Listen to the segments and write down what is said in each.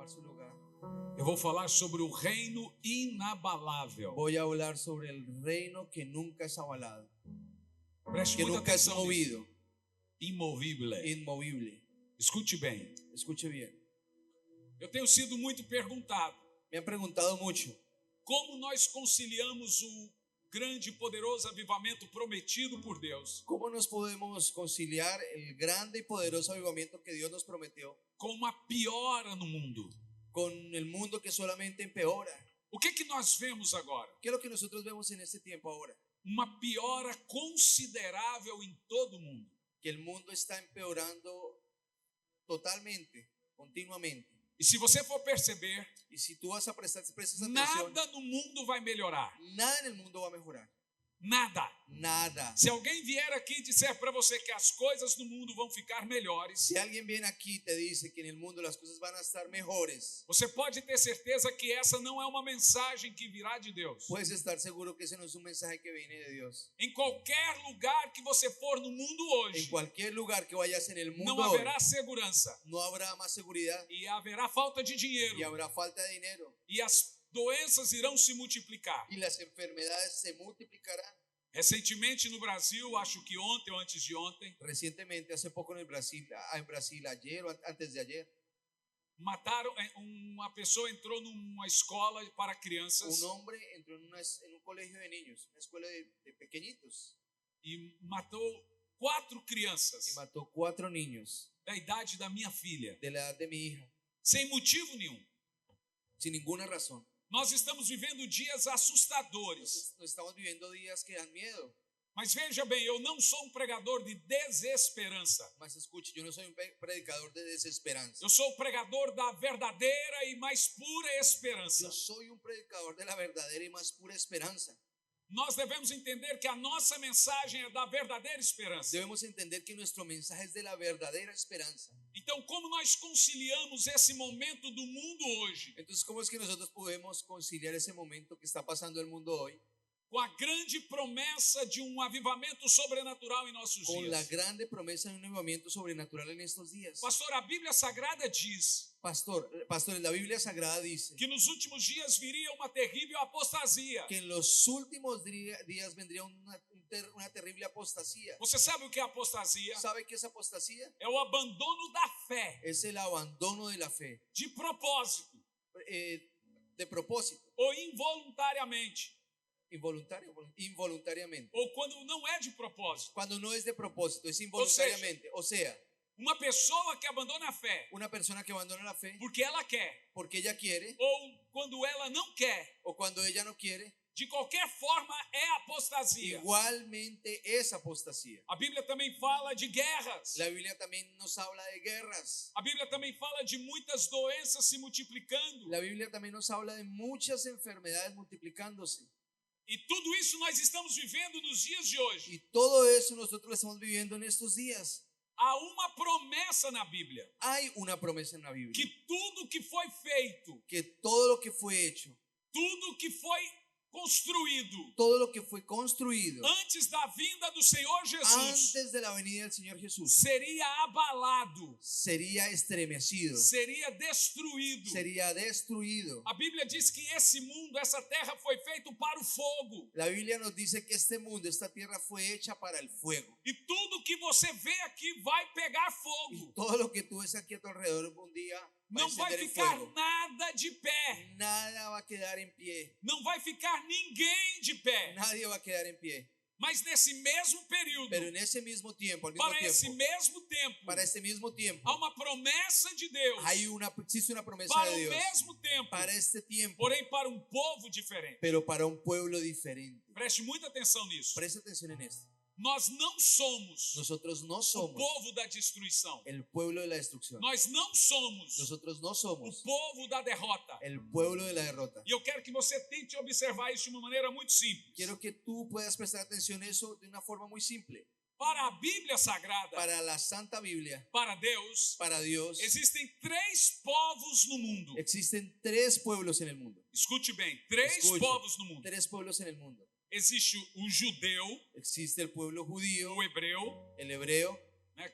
tomar su lugar. Eu vou falar sobre o reino inabalável. Voy a hablar sobre el reino que nunca es avalado, Preste que muita nunca es atenção nisso. movido, Imovível. inmovible. Escute bem. Escuche bien. Eu tenho sido muito perguntado Me han preguntado mucho como nós conciliamos o grande e poderoso avivamento prometido por Deus cómo nos podemos conciliar el grande y poderoso avivamiento que Dios nos prometió com uma piora no mundo. con el mundo que solamente empeora. O que nós vemos agora? ¿Qué es lo que nosotros vemos en este tiempo ahora? Uma piora considerável em todo o mundo. Que el mundo está empeorando totalmente, continuamente. E se você for perceber, Y si tú vas a prestas atención, nada no mundo vai melhorar. nada en el mundo va a mejorar. Nada. Nada. Se alguém vier aqui e disser para você que as coisas no mundo vão ficar melhores, Si alguien viene aquí y te dice que en el mundo las cosas van a estar mejores, você pode ter certeza que essa não é uma mensagem que virá de Deus. puedes estar seguro que ese no es un mensaje que viene de Dios. Em qualquer lugar que você for no mundo En hoje, cualquier lugar que vayas en el mundo não hoy, haverá segurança no habrá más seguridad e haverá falta de dinheiro y habrá falta de dinero e as doenças irão se multiplicar. y las enfermedades se multiplicarán. Recentemente no Brasil, acho que ontem ou antes de ontem, Recientemente, hace poco en Brasil, ayer o antes de ayer, mataram uma pessoa entrou numa escola para crianças un hombre entró en un colegio de niños, una escuela de pequeñitos, e matou 4 crianças y mató 4 niños da idade da minha filha, de la edad de mi hija, sem motivo nenhum. sin ninguna razón. Nós estamos vivendo dias assustadores. Nos estamos viviendo días que dan miedo. Mas veja bem, eu não sou um pregador de desesperança. Mas escuche, yo no soy un predicador de desesperanza. Eu sou o pregador da verdadeira e mais pura esperança. Yo soy un predicador de la verdadera y más pura esperanza. Nós devemos entender que a nossa mensagem é da verdadeira esperança. Debemos entender que nuestro mensaje es de la verdadera esperanza. Então, como nós conciliamos esse momento do mundo hoje Entonces, ¿cómo es que nosotros podemos conciliar ese momento que está pasando el mundo hoy com a grande promessa de um avivamento sobrenatural em nossos con la dias? grande promesa de un avivamiento sobrenatural en estos días? Pastor, a Bíblia Sagrada diz Pastores, la Biblia Sagrada dice que nos últimos dias viria uma terrível apostasia. que en los últimos días vendría una terrible apostasía. Você sabe o que é apostasia? ¿Sabe qué es apostasía? É o abandono da fé, Es el abandono de la fe, de propósito de propósito, ou involuntariamente, involuntariamente. ou quando não é de propósito. Cuando no es de propósito, es involuntariamente. O sea, Uma pessoa que abandona a fé una persona que abandona la fe porque ela quer, porque ella quiere ou quando ela não quer, o cuando ella no quiere, de qualquer forma é apostasia. igualmente es apostasía. A Bíblia também fala de guerras. La Biblia también nos habla de guerras. A Bíblia também fala de muitas doenças se multiplicando. La Biblia también nos habla de muchas enfermedades multiplicándose. E tudo isso nós estamos vivendo nos dias de hoje. Y todo eso nosotros lo estamos viviendo en estos días. Há uma promessa na Bíblia Hay una promesa en la Biblia que tudo que foi feito, que todo lo que fue hecho, tudo que foi construído todo lo que fue construido antes da vinda do Senhor Jesus antes de la venida del Señor Jesús seria abalado, sería estremecido, seria destruído. sería destruido. A Bíblia diz que esse mundo, essa terra foi feito para o fogo. La Biblia nos dice que este mundo, esta tierra fue hecha para el fuego. E tudo que você vê aqui vai pegar Y fogo. todo lo que tú ves aquí a tu alrededor un día va a Não vai encender el ficar fuego. nada de pé. Nada va a quedar en pie. Não vai ficar ninguém de pé. Nadie va a quedar en pie. Mas nesse mesmo período, Pero en ese mismo tiempo, al mismo para esse tiempo, mesmo tempo, para este mismo tiempo, há uma promessa de Deus. existe una promesa Para de o Dios mesmo tempo, para este tiempo, porém para um povo diferente. pero para un pueblo diferente. Preste muita atenção nisso. Presta atención en esto. Nós não somos Nosotros no o somos povo da destruição. el pueblo de la destrucción. Nós não somos Nosotros no o somos povo da derrota. el pueblo de la derrota. E eu quero que você tente observar isso de uma maneira muito simples. Quiero que tú puedas prestar atención a eso de una forma muy simple. Para a Bíblia Sagrada, Para la Santa Biblia, para Deus, para Dios, existem 3 povos no mundo. existen 3 pueblos en el mundo. Escute bem, 3 Escute. povos no mundo. 3 pueblos en el mundo. Existe o judeu, Existe el pueblo judío, o hebreu, el hebreo, né,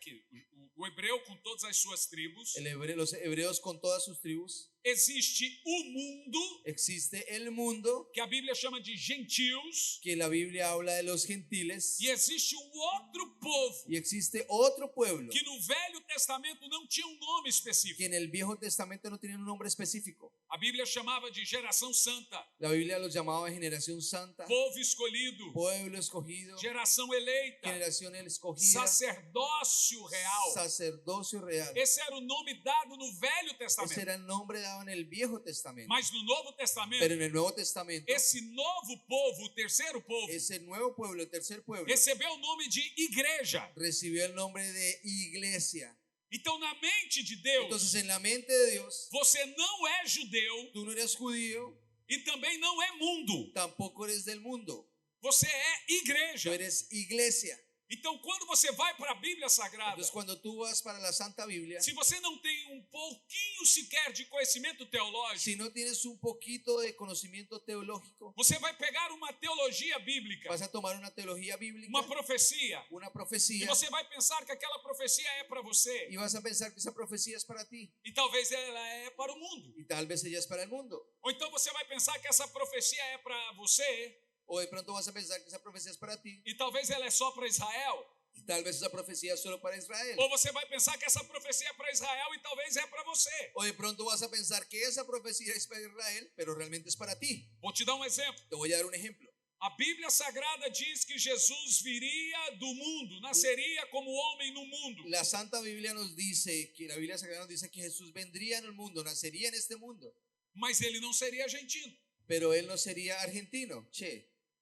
o hebreu com todas as suas tribos. los hebreos con todas sus tribus. existe o mundo, existe el mundo, que a Bíblia chama de gentios, que la Biblia habla de los gentiles, e existe um outro povo y existe otro pueblo que no Velho Testamento não tinha um nome específico. que en el Viejo Testamento no tienen un nombre específico. A Bíblia chamava de geração santa, La Biblia los llamaba generación santa, povo escolhido, pueblo escogido, geração eleita, generación escogida, sacerdócio real. sacerdocio real. Esse era o nome dado no Velho Ese Testamento. era el nombre dado en el Viejo Testamento. Mas no Novo Pero Testamento, en el Nuevo Testamento, esse novo povo, o terceiro povo, ese nuevo pueblo, el tercer pueblo, recebeu o nome de igreja. recibió el nombre de iglesia. Então, na mente de Deus, Entonces, en la mente de Dios, você não é judeu tú no eres judío, e também não é mundo. tampoco eres del mundo, Você é tú igreja. eres iglesia. Então, quando você vai para a Bíblia Sagrada, Entonces, cuando tú vas para la Santa Biblia, se você não tem um pouquinho sequer de conhecimento teológico, si no tienes un poquito de conocimiento teológico, você vai pegar uma teologia bíblica, vas a tomar una teología bíblica, uma profecia, una e profecía, você vai pensar que aquela profecia é para você, y vas a pensar que esa profecía es para ti, e talvez ela é para o mundo. y tal vez ella es para el mundo. Ou então você vai pensar que essa profecia é para você, O de pronto vas a pensar que esa profecía es para ti, e talvez ela é só para Israel. y tal vez esa profecía es solo para Israel. Ou você vai pensar que essa profecia é para Israel e talvez é para você. O de pronto vas a pensar que esa profecía es para Israel, pero realmente es para ti. Vou te dar um exemplo. Te voy a dar un ejemplo. A Bíblia Sagrada diz que Jesus viria do mundo, nasceria como homem no mundo. La Santa Biblia nos dice, que la Biblia Sagrada nos dice que Jesús vendría en el mundo, nacería en este mundo, Mas ele não seria argentino, pero él no sería argentino,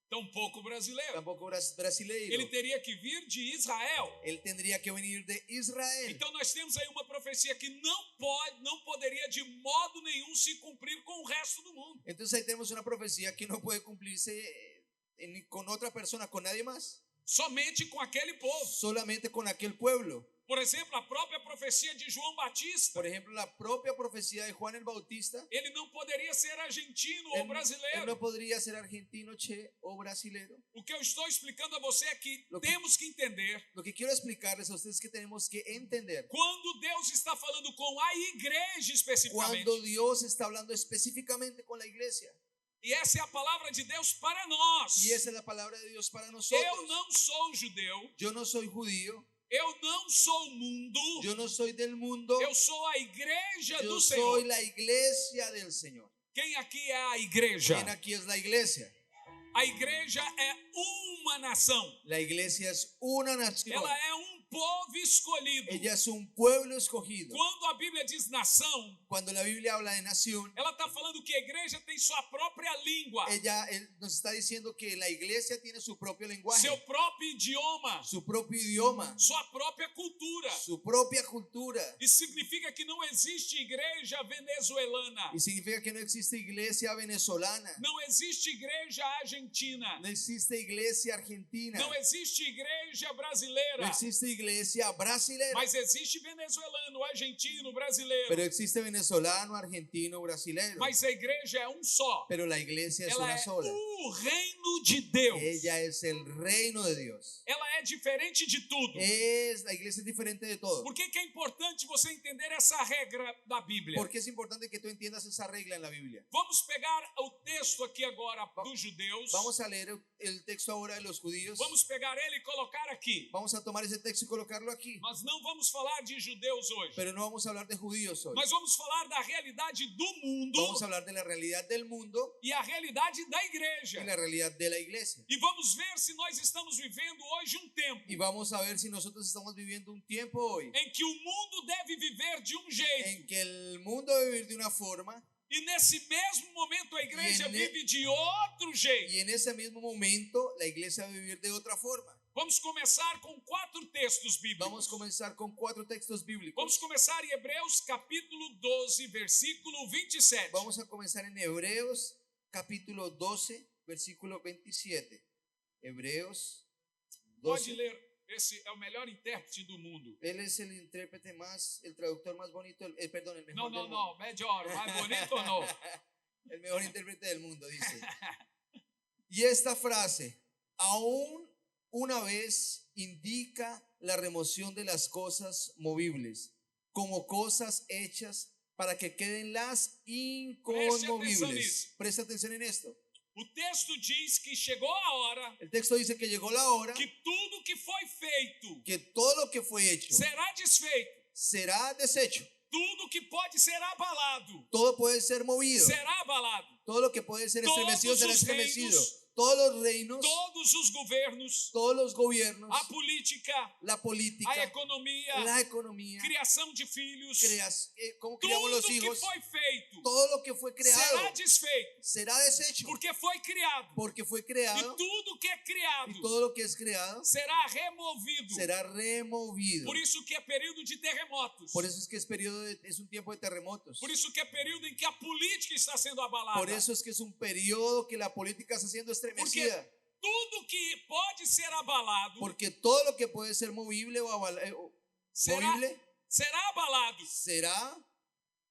tampouco brasileiro. tampoco brasileiro. Ele teria que vir de Israel. Él tendría que venir de Israel. Então nós temos aí uma profecia que não poderia de modo nenhum se cumprir com o resto do mundo. Entonces ahí tenemos una profecía que no puede cumplirse con otra persona, con nadie más, Somente com aquele povo. solamente con aquel pueblo. Por exemplo, a própria profecia de João Batista. Por ejemplo, la propia profecía de Juan el Bautista, Ele não poderia ser argentino ou él brasileiro. no podría ser argentino, o brasilero. O que eu estou explicando a você é que Lo que- temos que entender Lo que quiero explicarles a ustedes es que tenemos que entender quando Deus está falando com a igreja especificamente. cuando Dios está hablando específicamente con la iglesia. E essa é a palavra de Deus para nós. Y esa es la palabra de Dios para nosotros. Eu não sou judeu, Yo no soy judío, eu não sou mundo, yo no soy del mundo, eu sou a igreja yo do soy Senhor. la iglesia del Señor. Quem aqui é a igreja? ¿Quién aquí es la iglesia? A igreja é uma nação. La iglesia es una nación. Ela é um povo escolhido. Ella es un pueblo escogido. Quando a Bíblia diz nação, Cuando la Biblia habla de nación, ela está falando que a igreja tem sua própria língua, él nos está diciendo que la iglesia tiene su propio lenguaje, seu próprio idioma, su propio idioma, sua própria cultura. su propia cultura. Isso significa que não existe igreja venezuelana, Y significa que no existe iglesia venezolana, não existe igreja argentina, no existe iglesia argentina, não existe igreja no brasileira, existe iglesia brasilera, mas existe venezuelano, argentino, brasileiro. pero existe venezolano, argentino, brasilero. Mas a igreja é um só. Pero la iglesia es Ela una é sola. o reino de Deus. Ella es el reino de Dios. Ela é diferente de tudo. La iglesia es diferente de todo. Por que é importante você entender essa regra da Bíblia? ¿Por qué es importante que tú entiendas esa regla en la Biblia? Vamos pegar o texto aqui agora dos judeus. Vamos a leer el texto ahora de los judíos. Vamos pegar ele e colocar aqui. Vamos a tomar ese texto y colocarlo aquí. Nós não vamos falar de judeus hoje. Pero no vamos a hablar de judíos hoy. Nós vamos falar da realidade do mundo Vamos a hablar de la realidad del mundo e a realidade da y igreja. la realidad de la iglesia. E vamos ver se nós estamos vivendo hoje um tempo Y vamos a ver si nosotros estamos viviendo un tiempo hoy em que o mundo deve viver de um jeito. en que el mundo debe vivir de una forma E nesse mesmo momento a igreja E ne- vive de outro jeito. y en ese mismo momento la iglesia debe vivir de otra forma. Vamos começar com 4 textos bíblicos. Vamos a comenzar con 4 textos bíblicos. Vamos começar em Hebreus capítulo 12, versículo 27. Vamos a comenzar en Hebreos capítulo 12, versículo 27. Hebreos Pode 12. ler. Esse é o melhor intérprete do mundo. Él es el intérprete más, el traductor más bonito, perdón, el mejor Não, del não, mundo. não. Melhor. Mais bonito ou não? El mejor intérprete del mundo, dice. Y esta frase, aún una vez, indica la remoción de las cosas movibles, como cosas hechas para que queden las atenção inconmovibles. nisso. Presta atención en esto. O texto diz que chegou a hora El texto dice que llegó la hora que tudo que foi feito que todo lo que fue hecho será desfeito. será deshecho. Tudo que pode ser abalado Todo puede ser movido. será abalado. Todo lo que puede ser Todos estremecido será los estremecido. reinos, Todos los reinos, Todos os governos, todos los gobiernos, a política, la política, a economia, la economía, criação de filhos, cómo criamos tudo los que hijos, foi feito todo lo que fue creado será desfeito, será deshecho. porque foi criado. Porque fue E creado tudo que é y criado todo lo que es creado será removido. será removido. Por isso que é período de terremotos. Por eso es que es un tiempo de terremotos. Por isso que é período em que a política está sendo abalada. Por eso es que es un periodo que la política está siendo estremecida. Tudo que pode ser abalado Porque todo lo que puede ser movible o movible será abalado será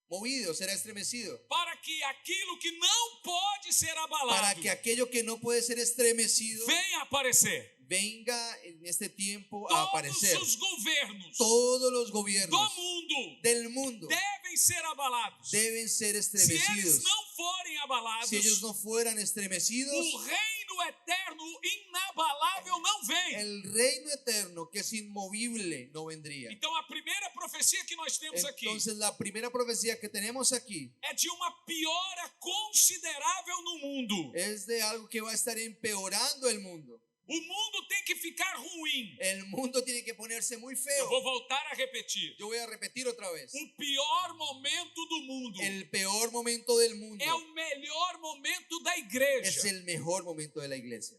movido, será estremecido. para que aquilo que não pode ser abalado Para que aquello que no puede ser estremecido venha aparecer. venga en este tiempo a aparecer. Todos os governos Todos los do gobiernos mundo del mundo devem ser abalados. deben ser Se eles estremecidos. não forem abalados, Si ellos no fueran estremecidos, o reino eterno inabalável não vem. el reino eterno, que es inmovible, no vendría. Então a primeira profecia que nós temos aqui Entonces, la primera profecía que tenemos aquí é de uma piora considerável no mundo. es de algo que va a estar empeorando el mundo. O mundo tem que ficar ruim. El mundo tiene que ponerse muy Eu feo. vou voltar a repetir. Yo voy a repetir otra vez. O pior momento do mundo El peor momento del mundo é o melhor momento da es igreja. el mejor momento de la iglesia.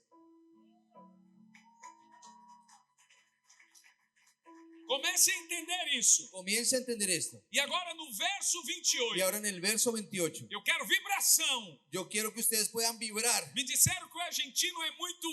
Comece a entender isso. Comienza a entender esto. E agora no verso Y 28, ahora en el verso 28, eu quero vibração. yo quiero que ustedes puedan vibrar. Me disseram que o argentino é muito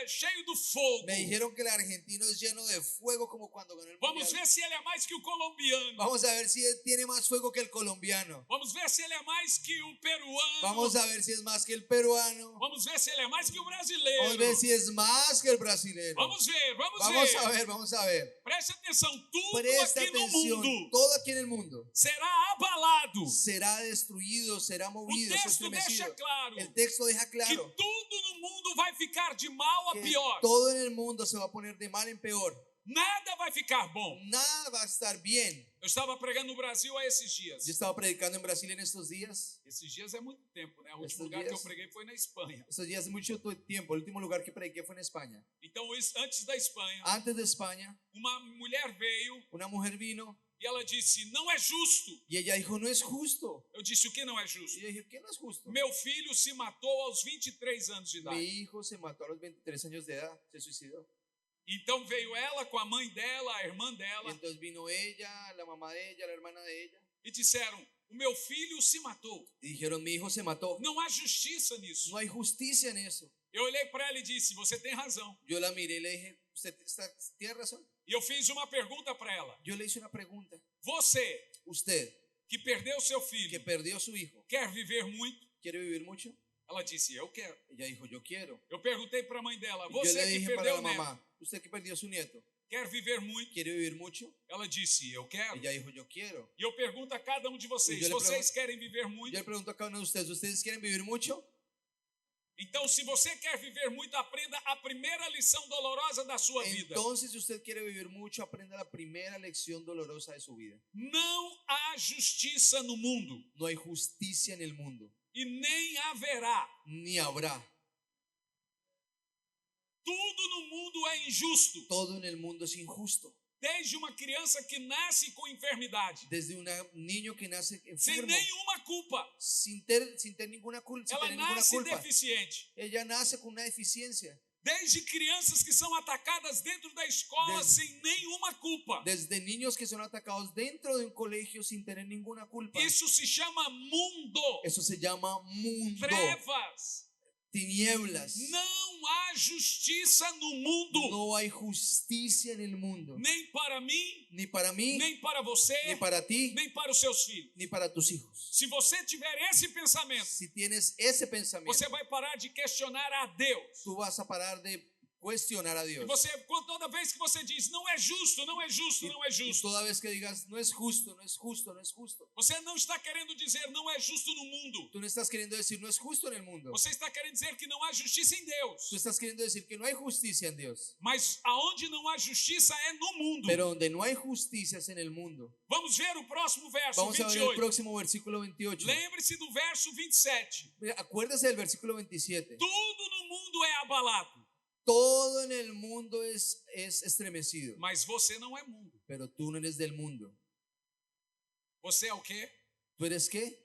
cheio do fogo. Me dijeron que el argentino es lleno de fuego como cuando ganó el Vamos mundial. ver se ele é mais que o colombiano. Vamos a ver si él tiene más fuego que el colombiano. Vamos ver se ele é mais que o peruano. Vamos a ver si es más que el peruano. Vamos ver se ele é mais que o Vamos a brasileiro. ver si es más que el brasileño. Vamos ver, vamos Vamos ver. a ver, vamos a ver. Preste atenção, tudo Presta aqui no atención. mundo Todo aquí en el mundo será abalado. será destruido, será O movido, será texto deixa estremecido. claro El texto deja que claro tudo no mundo vai ficar de mal a que pior. todo en el mundo se va a poner de mal en peor. Nada vai ficar bom. Nada va a estar bien. Eu estava pregando no Brasil há esses dias. Yo estaba predicando en Brasil en estos días. Esses dias é muito tempo, né? O último Esses lugar que dias. eu preguei foi na Espanha. Estos días mucho tiempo. El último lugar que prediqué fue en España. Então, antes da Espanha, Antes de España, uma mulher veio una mujer vino e ela disse: não é justo. y ella dijo, no es justo. Eu disse: o que não é Y justo? yo dije, ¿qué no es justo? Meu filho se matou aos 23 anos de Mi idade. hijo se mató a los 23 años de edad, se suicidó. Então veio ela com a mãe dela, a irmã Y dela, entonces vino ella, la mamá de ella, la hermana de ella, e disseram: o meu filho se matou. y dijeron, mi hijo se mató. Não há justiça nisso. No hay justicia en eso. Eu olhei para ela e disse: você tem razão. Yo la miré y le dije, tiene razón. E eu fiz uma pergunta para ela: Yo le hice una pregunta. você Usted, que perdeu seu que filho, perdió a su hijo, quer viver muito? ¿quiere vivir mucho? Ela disse: eu quero. Ella dijo, yo quiero. Eu perguntei para a mãe dela: Y yo você le que dije para perdeu la o neto, mamá, usted que perdió a su nieto, quer viver muito? ¿quiere vivir mucho? Ela disse: eu quero. Ella dijo, yo quiero. E eu pergunto a cada um de vocês: E eu lhe vocês querem viver muito? Yo le pregunto a cada uno de ustedes, ¿ustedes quieren vivir mucho? Então, se você quer viver muito, aprenda a primeira lição dolorosa da sua vida. Entonces, si usted quiere vivir mucho, aprenda la primera lección dolorosa de su vida. Não há justiça no mundo No hay justicia en el mundo, e nem haverá. ni habrá. Tudo no mundo é injusto. Todo en el mundo es injusto. Desde uma criança que nasce com enfermidade, Desde un niño que nace sem enfermo, nenhuma culpa. sin tener ninguna culpa, Ela nasce deficiente. Ella nace con una deficiencia. Desde crianças que são atacadas dentro da escola sem nenhuma culpa. Desde niños que son atacados dentro de un colegio sin tener ninguna culpa. Isso se chama mundo. Eso se llama mundo. Trevas. Tinieblas. Não há justiça no mundo. No hay justicia en el mundo. Nem para mim, Ni para mí, nem para você, ni para ti, nem para os seus filhos. ni para tus hijos. Se você tiver esse pensamento, Si tienes ese pensamiento, você vai parar de questionar a Deus. tú vas a parar de cuestionar a E Dios. toda vez que você diz, não é justo, não é justo, não é Y justo, toda vez que digas, no es justo, no es justo, no es justo, você não está querendo dizer não é justo no mundo. tú no estás queriendo decir no es justo en el mundo. Você está querendo dizer que não há justiça em Deus. Tú estás queriendo decir que no hay justicia en Dios. Mas aonde não há justiça é no mundo. Pero donde no hay justicia es en el mundo. Vamos ver o próximo verso, Vamos a ver el 28. próximo versículo 28. Lembre-se do verso 27. Mira, acuérdese del versículo 27. Tudo no mundo é abalado, Todo en el mundo es estremecido, mas você não é mundo. pero tú no eres del mundo. Você é o quê? ¿Tú eres qué?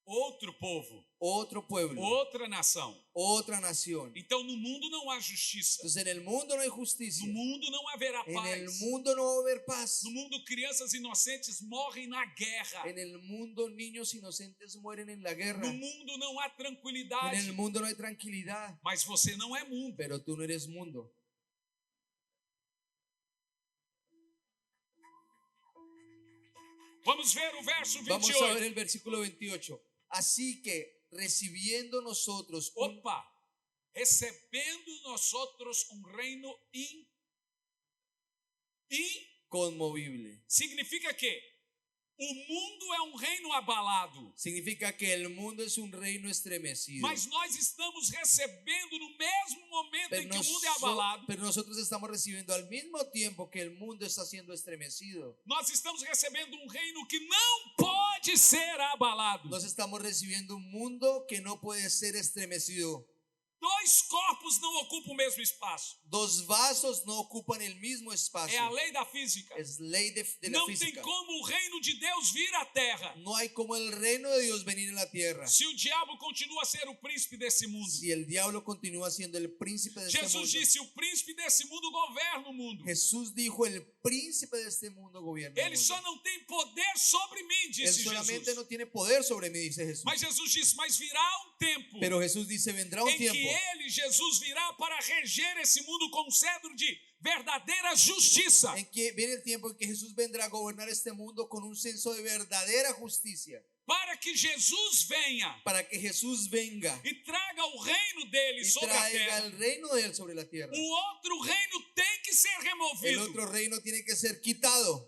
Outro povo, Otro pueblo, outra nação. otra nación. Então no mundo não há justiça. Entonces en el mundo no hay No justicia. mundo não haverá En el paz. mundo no va a haber paz. No mundo crianças inocentes morrem na guerra. En el mundo niños inocentes mueren en la guerra. No mundo não há En tranquilidade. el mundo no hay tranquilidad, Mas você não é mundo. pero tú no eres mundo. Vamos ver o verso Vamos a 28. ver el versículo 28. Así que recibiendo nosotros un Opa! Recebendo nós outros reino conmovible. significa que o mundo é reino abalado, Significa que el mundo es un reino estremecido. mas nós estamos recebendo no mesmo momento em que o mundo é abalado. Pero nosotros estamos recibiendo al mismo tiempo que el mundo está siendo estremecido. Nós estamos recebendo reino que não pode ser abalado. Nos estamos recibiendo un mundo que no puede ser estremecido. Dois corpos não ocupam o mesmo espaço. Dos vasos no ocupan el mismo espacio. É a lei da física. Es ley de la Não tem física. como o reino de Deus vir à terra No hay como el reino de Dios venir a la tierra se o diabo continua a ser o príncipe desse mundo. si el diablo continúa siendo el príncipe de este Jesus mundo. disse: o príncipe desse mundo governa o mundo. Jesús dijo, el príncipe de este mundo gobierna el Ele mundo. só não tem poder sobre mim, Él disse solamente Jesus. no tiene poder sobre mí, dice Jesús. Mas Jesus disse: mas virá tempo Pero Jesús dice, vendrá un em que tiempo ele, Jesus, virá para reger esse mundo com cedro de verdadeira justiça. en que viene el tiempo en que Jesús vendrá a gobernar este mundo con un senso de verdadera justicia. Para que Jesus venha Para que Jesús venga e traga o reino dele y sobre a traiga terra. el reino de él sobre la tierra. O outro reino tem que ser El removido. otro reino tiene que ser quitado.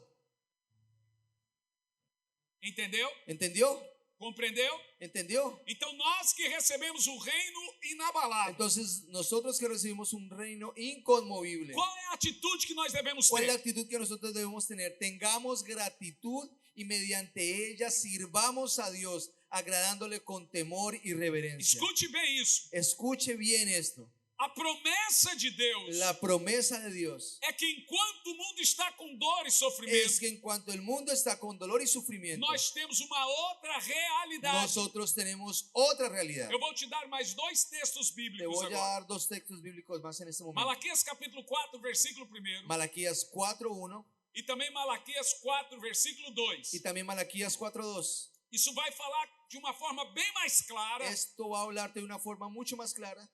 Entendeu? ¿Entendió? Compreendeu? ¿Entendió? Então nós que recebemos o reino inabalável, Entonces, nosotros que recibimos un reino inconmovible, qual é a atitude que nós devemos ¿cuál es la ter? actitud que nosotros debemos tener? Tengamos gratitud y mediante ella sirvamos a Dios, agradándole con temor y reverencia. Escute bem isso. Escuche bien esto. A promessa de Deus La promesa de Dios é que enquanto o mundo está com dor e es sofrimento, que en cuanto el mundo está con dolor y sufrimiento, nós temos uma outra realidade. nosotros tenemos otra realidad. Eu vou te dar mais dois textos Te bíblicos voy a agora. dar dos textos bíblicos más en este momento. Malaquias capítulo 4, versículo 1 Malaquías 4:1 e também Malaquias 4, versículo 2. y también Malaquías 4:2. Isso vai falar de uma forma bem mais clara Esto va a hablarte de una forma mucho más clara.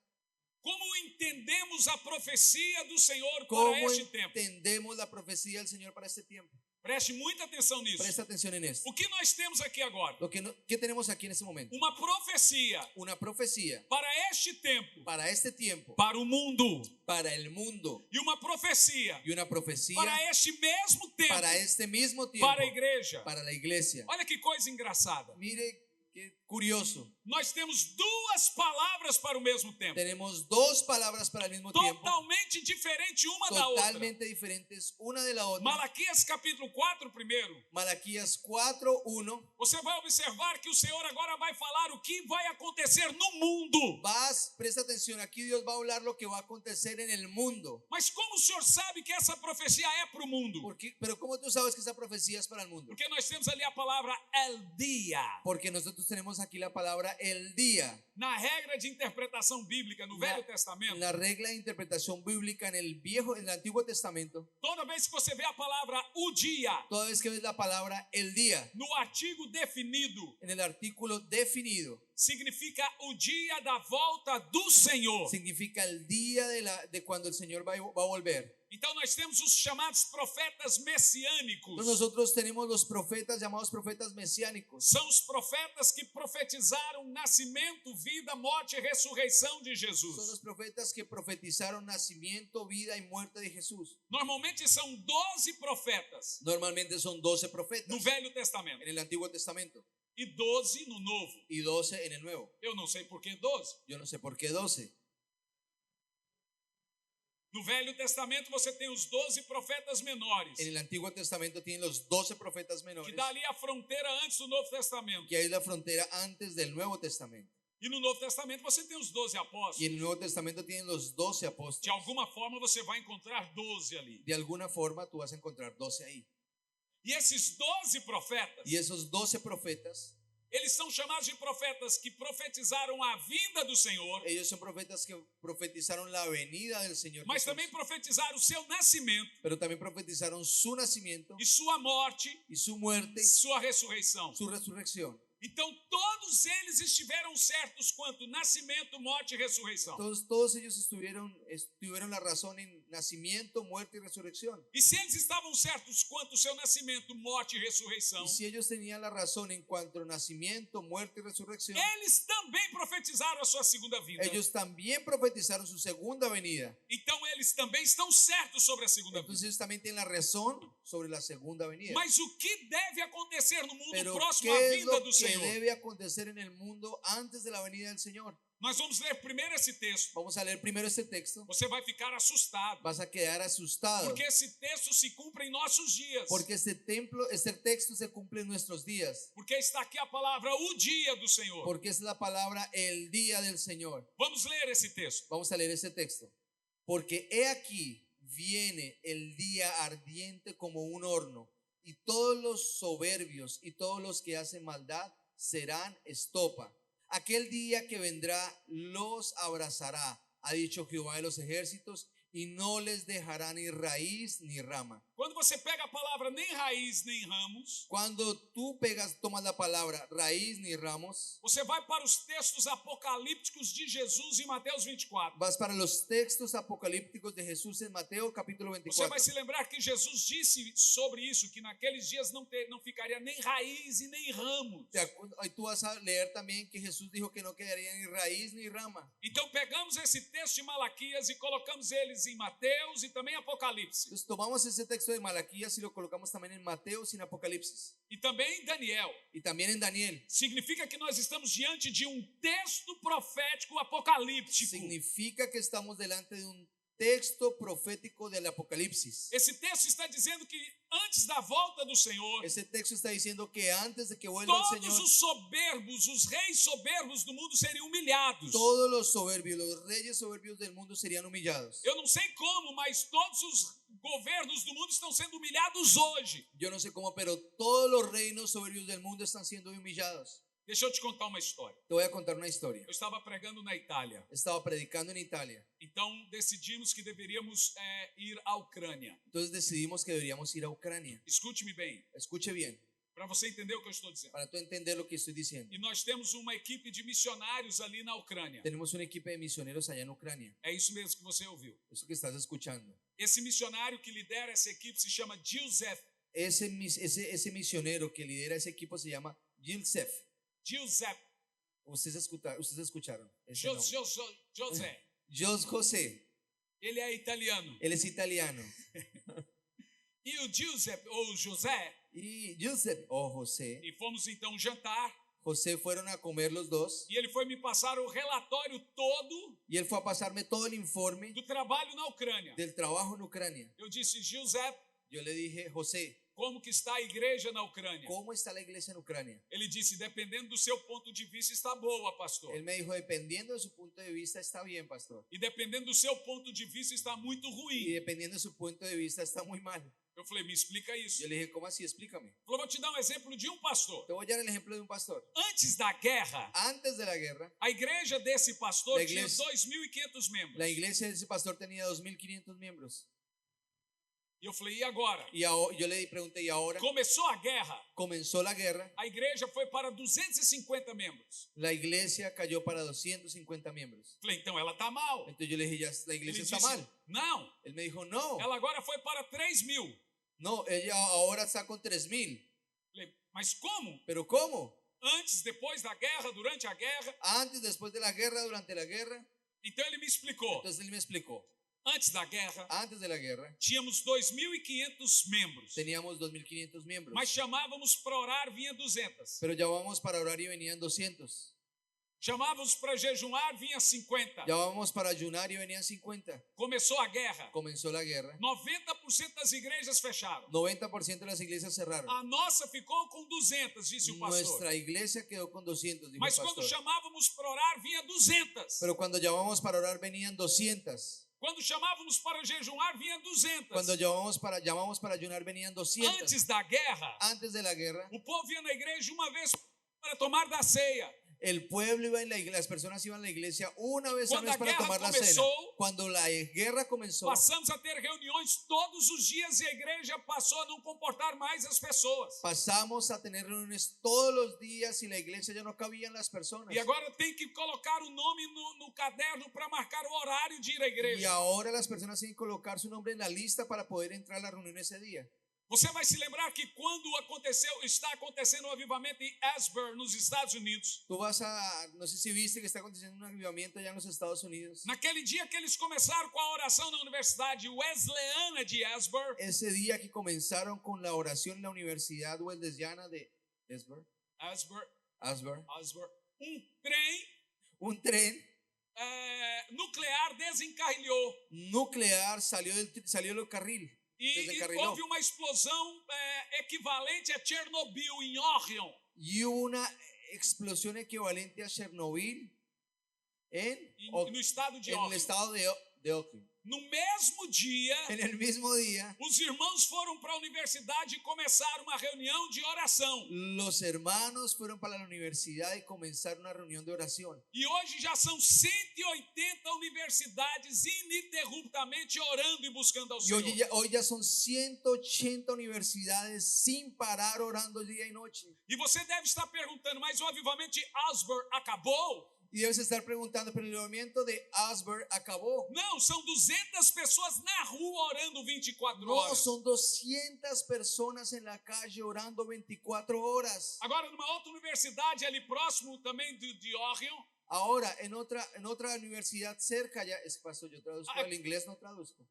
como entendemos a profecia do Senhor para ¿Cómo este tempo. entendemos la profecía del Señor para este tiempo? Preste muita atenção nisso. Presta atención en esto. O que nós temos aqui agora? ¿Qué tenemos aquí en este momento? Uma profecia Una profecía para este tempo, para este tiempo, para o mundo. para el mundo, E uma profecia y una profecía para este mesmo tempo, para este mismo tiempo, para a igreja. para la iglesia. Olha que coisa engraçada. Mire qué curioso. Nós temos duas palavras para o mesmo tempo, Tenemos dos palabras para el mismo tiempo, totalmente diferente uma da outra. totalmente diferentes una de la otra. Malaquias capítulo 4 primeiro. Malaquías 4:1. Você vai observar que o Senhor agora vai falar o que vai acontecer no mundo. Presta atención, aquí Dios va a hablar lo que va a acontecer en el mundo. Mas como o Senhor sabe que essa profecia é para o mundo? Pero ¿cómo tú sabes que esa profecía es para el mundo? Porque nós temos ali a palavra el dia. Porque nosotros tenemos aquí la palabra el día. Na regra de interpretação bíblica no Velho En Testamento, la regla de interpretación bíblica en el Antiguo Testamento, toda vez que você vê a palavra o dia toda vez que ves la palabra el día no artigo definido, en el artículo definido, significa o dia da volta do Senhor. Significa el día de cuando el Señor va a volver. Então nós temos os chamados profetas messiânicos. Entonces nosotros tenemos los profetas llamados profetas mesiánicos. São os profetas que profetizaram nascimento, vida, morte e ressurreição de Son Jesus. los profetas que profetizaron nacimiento, vida y muerte de Jesús. Normalmente são 12 profetas Normalmente son 12 profetas no Velho Testamento en el Antiguo Testamento e 12 no Novo. y 12 en el Nuevo. Eu não sei por que 12. Yo no sé por qué 12. No Velho Testamento você tem os 12 profetas menores, En el Antiguo Testamento tienen los 12 profetas que menores, dá ali a fronteira antes do Novo Testamento. que hay la frontera antes del Nuevo Testamento. E no Novo Testamento você tem os 12 Y en apóstolos. el Nuevo Testamento tienen los 12 De apóstoles. alguma forma você vai encontrar 12 ali. De alguna forma tú vas a encontrar 12 ahí. E esses 12 profetas, Y esos 12 profetas, eles são chamados de profetas que profetizaram a vinda do Senhor, ellos son profetas que profetizaron la venida del Señor mas Jesús, também profetizaram o seu nascimento pero también profetizaron su nacimiento e sua morte, y su muerte, sua ressurreição. su resurrección. Então todos eles estiveram certos quanto nascimento, morte e ressurreição. Todos ellos tuvieron la razón en nacimiento, muerte y resurrección. E se eles estavam certos quanto o seu nascimento, morte e ressurreição, Y si ellos tenían la razón en cuanto a nacimiento, muerte y resurrección, eles também profetizaram a sua segunda vinda. ellos también profetizaron su segunda venida. Então eles também estão certos sobre a segunda vinda. Entonces ellos también tienen la razón sobre la segunda venida. Mas o que deve acontecer no mundo Pero próximo à ¿qué es vinda lo do que Senhor? debe acontecer en el mundo antes de la venida del Señor? Nós vamos ler primeiro esse texto. Vamos a leer primero este texto. Você vai ficar assustado, Vas a quedar asustado porque esse texto se cumpre em nossos dias. porque este texto se cumple en nuestros días. Porque está aqui a palavra o dia do Senhor. Porque es la palabra el día del Señor. Vamos ler esse texto. Vamos a leer este texto. Porque he aquí viene el día ardiente como un horno, y todos los soberbios y todos los que hacen maldad serán estopa. Aquel día que vendrá los abrazará, ha dicho Jehová de los ejércitos, y no les dejará ni raíz ni rama. Quando você pega a palavra nem raiz nem ramos, Cuando tú tomas la palabra raíz ni ramos, você vai para os textos apocalípticos de Jesus em Mateus 24. vas para los textos apocalípticos de Jesús en Mateo capítulo Você 24. vai se lembrar que Jesus disse sobre isso, que naqueles dias não ficaria nem raiz e nem ramos. Ahí tú vas a leer también que Jesús dijo que no quedaría ni raíz ni rama. Então pegamos esse texto de Malaquias e colocamos eles em Mateus e também Apocalipse. Entonces tomamos ese texto de Malaquías y lo colocamos también en Mateo y en Apocalipsis. E também em Daniel. Y también en Daniel. Significa que nós estamos diante de um texto profético apocalíptico. Significa que estamos delante de un texto profético del Apocalipsis. Esse texto está dizendo que antes da volta do Senhor, Ese texto está diciendo que antes de que vuelva el todos Señor, os soberbos, os reis soberbos do mundo seriam humilhados. todos los soberbios, los reyes soberbios del mundo serían humillados. Eu não sei como, mas todos os governos do mundo estão sendo humilhados hoje. Yo no sé cómo, pero todos los reinos soberbios del mundo están siendo humillados. Deixa eu te contar uma história. Te voy a contar una historia. Eu estava pregando na Itália. Estaba predicando en Italia. Então decidimos que deveríamos ir à Ucrânia. Entonces decidimos que deberíamos ir a Ucrania. Escute-me bem, Escuche bien, para você entender o que eu estou dizendo. para tú entender lo que estoy diciendo. E nós temos uma equipe de missionários ali na Ucrânia. Tenemos un equipo de misioneros allá en Ucrania. É isso mesmo que você ouviu. Eso que estás escuchando. Esse missionário que lidera essa equipe se chama Giuseppe. Ese misionero que lidera ese equipo se llama Gilsef. Giuseppe. Ustedes escucharon ese nombre. José. Jos José. Ele é italiano. Él es italiano. E o Giuseppe, ou José, Y Gilsef o José. e fomos então jantar. José fueron a comer los dos. E ele foi me passar o relatório todo Y él fue a pasarme todo el informe do trabalho na Ucrânia. del trabajo en Ucrania. Eu disse, Giuseppe, Yo le dije, José, como que está a igreja na Ucrânia? ¿cómo está la iglesia en Ucrania? Ele disse, dependendo do seu ponto de vista, está boa, pastor. Él me dijo, dependiendo de su punto de vista está bien, pastor. E dependendo do seu ponto de vista, está muito Y ruim. dependiendo de su punto de vista está muy mal. Eu falei, me explica isso. Yo le dije, ¿cómo así? Explícame. Ele falou, vou te dar um exemplo de um pastor. Te voy a dar el ejemplo de un pastor. Antes da guerra, Antes de la guerra, a igreja desse pastor La tinha igreja- 2.500 membros. la iglesia de ese pastor tenía 2.500 miembros. E eu falei, e agora? yo le pregunté, ¿y ahora? Começou a guerra. Comenzó la guerra, A igreja foi para 250 membros. la iglesia cayó para 250 miembros. Falei, então ela está mal. Entonces yo le dije, ya la Ele iglesia disse, está mal. não, Él me dijo, no, ela agora foi para 3.000. no, ella ahora está con 3,000. Falei, mas como? ¿Pero cómo? Antes, depois da guerra, durante a guerra? Antes, después de la guerra, durante la guerra. Então ele me explicou. Entonces él me explicó. Antes da guerra, Antes de la guerra tínhamos 2.500 membros. teníamos 2,500 miembros. Mas chamávamos para orar, vinha 200. Pero llamábamos para orar y venían 200. Chamávamos para jejuar, vinha 50. Llamábamos para ayunar y venían 50. Começou a guerra. Comenzó la guerra. 90% das igrejas fecharam. 90% de las iglesias cerraron. A nossa ficou com 200, disse o pastor. Nuestra iglesia quedó con 200, dijo Mas el quando pastor. chamávamos para orar, vinha 200. Pero cuando llamábamos para orar venían 200. Quando chamávamos para jejuar, vinha 200. Cuando llamamos para ayunar venían 200. Antes da guerra, Antes de la guerra, o povo ia na igreja uma vez para tomar da ceia. el pueblo iba en la iglesia, las personas iban a la iglesia una vez al Cuando mes la para guerra tomar la cena. comenzó, Cuando la guerra comenzó, Passamos a ter reuniões todos os dias e a igreja passou a não comportar mais as pessoas. pasamos a tener reuniones todos los días y la iglesia ya no cabían las personas. E agora tem que colocar o nome no caderno para marcar o horário de ir à Y igreja. ahora las personas tienen que colocar su nombre en la lista para poder entrar a la reunión ese día. Você vai se lembrar que quando está acontecendo o avivamento em Asbury, nos Estados Unidos, Tú vas a, no sé si viste que está aconteciendo un avivamiento allá en los Estados Unidos. naquele dia que eles começaram com a oração na Universidade Wesleyana de Asbury, Ese día que comenzaron con la oración en la Universidad Wesleyana de Asbury, un tren nuclear desencarrilhou. nuclear salió del carril. E Desencarrilou. houve uma explosão equivalente a Chernobyl, em Orion. Y hubo una explosión equivalente a Chernobyl No estado de en el Orion. estado de Oakland. No mesmo dia, En el mismo día, os irmãos foram para a universidade e começaram uma reunião de oração. los hermanos fueron para la universidad y comenzaron una reunión de oración. E hoje já são 180 universidades ininterruptamente orando e buscando ao Y Senhor. hoy ya son 180 universidades sin parar orando día y noche. E você deve estar perguntando, mas o avivamento de Asbury acabou? Y debes estar preguntando, pero el movimiento de Asbury acabó. Não, são 200 pessoas na rua orando 24 No, horas. son 200 personas en la calle orando 24 horas. Agora, numa outra universidade ali próximo também de Orion, Ahora, en otra universidad cerca, ya es que pasó, yo traduzco al inglés, no traduzco.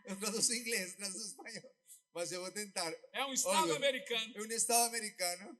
Yo traduzco inglés, traduzco español. Mas eu vou tentar. é um estado Olha, americano. É um estado americano.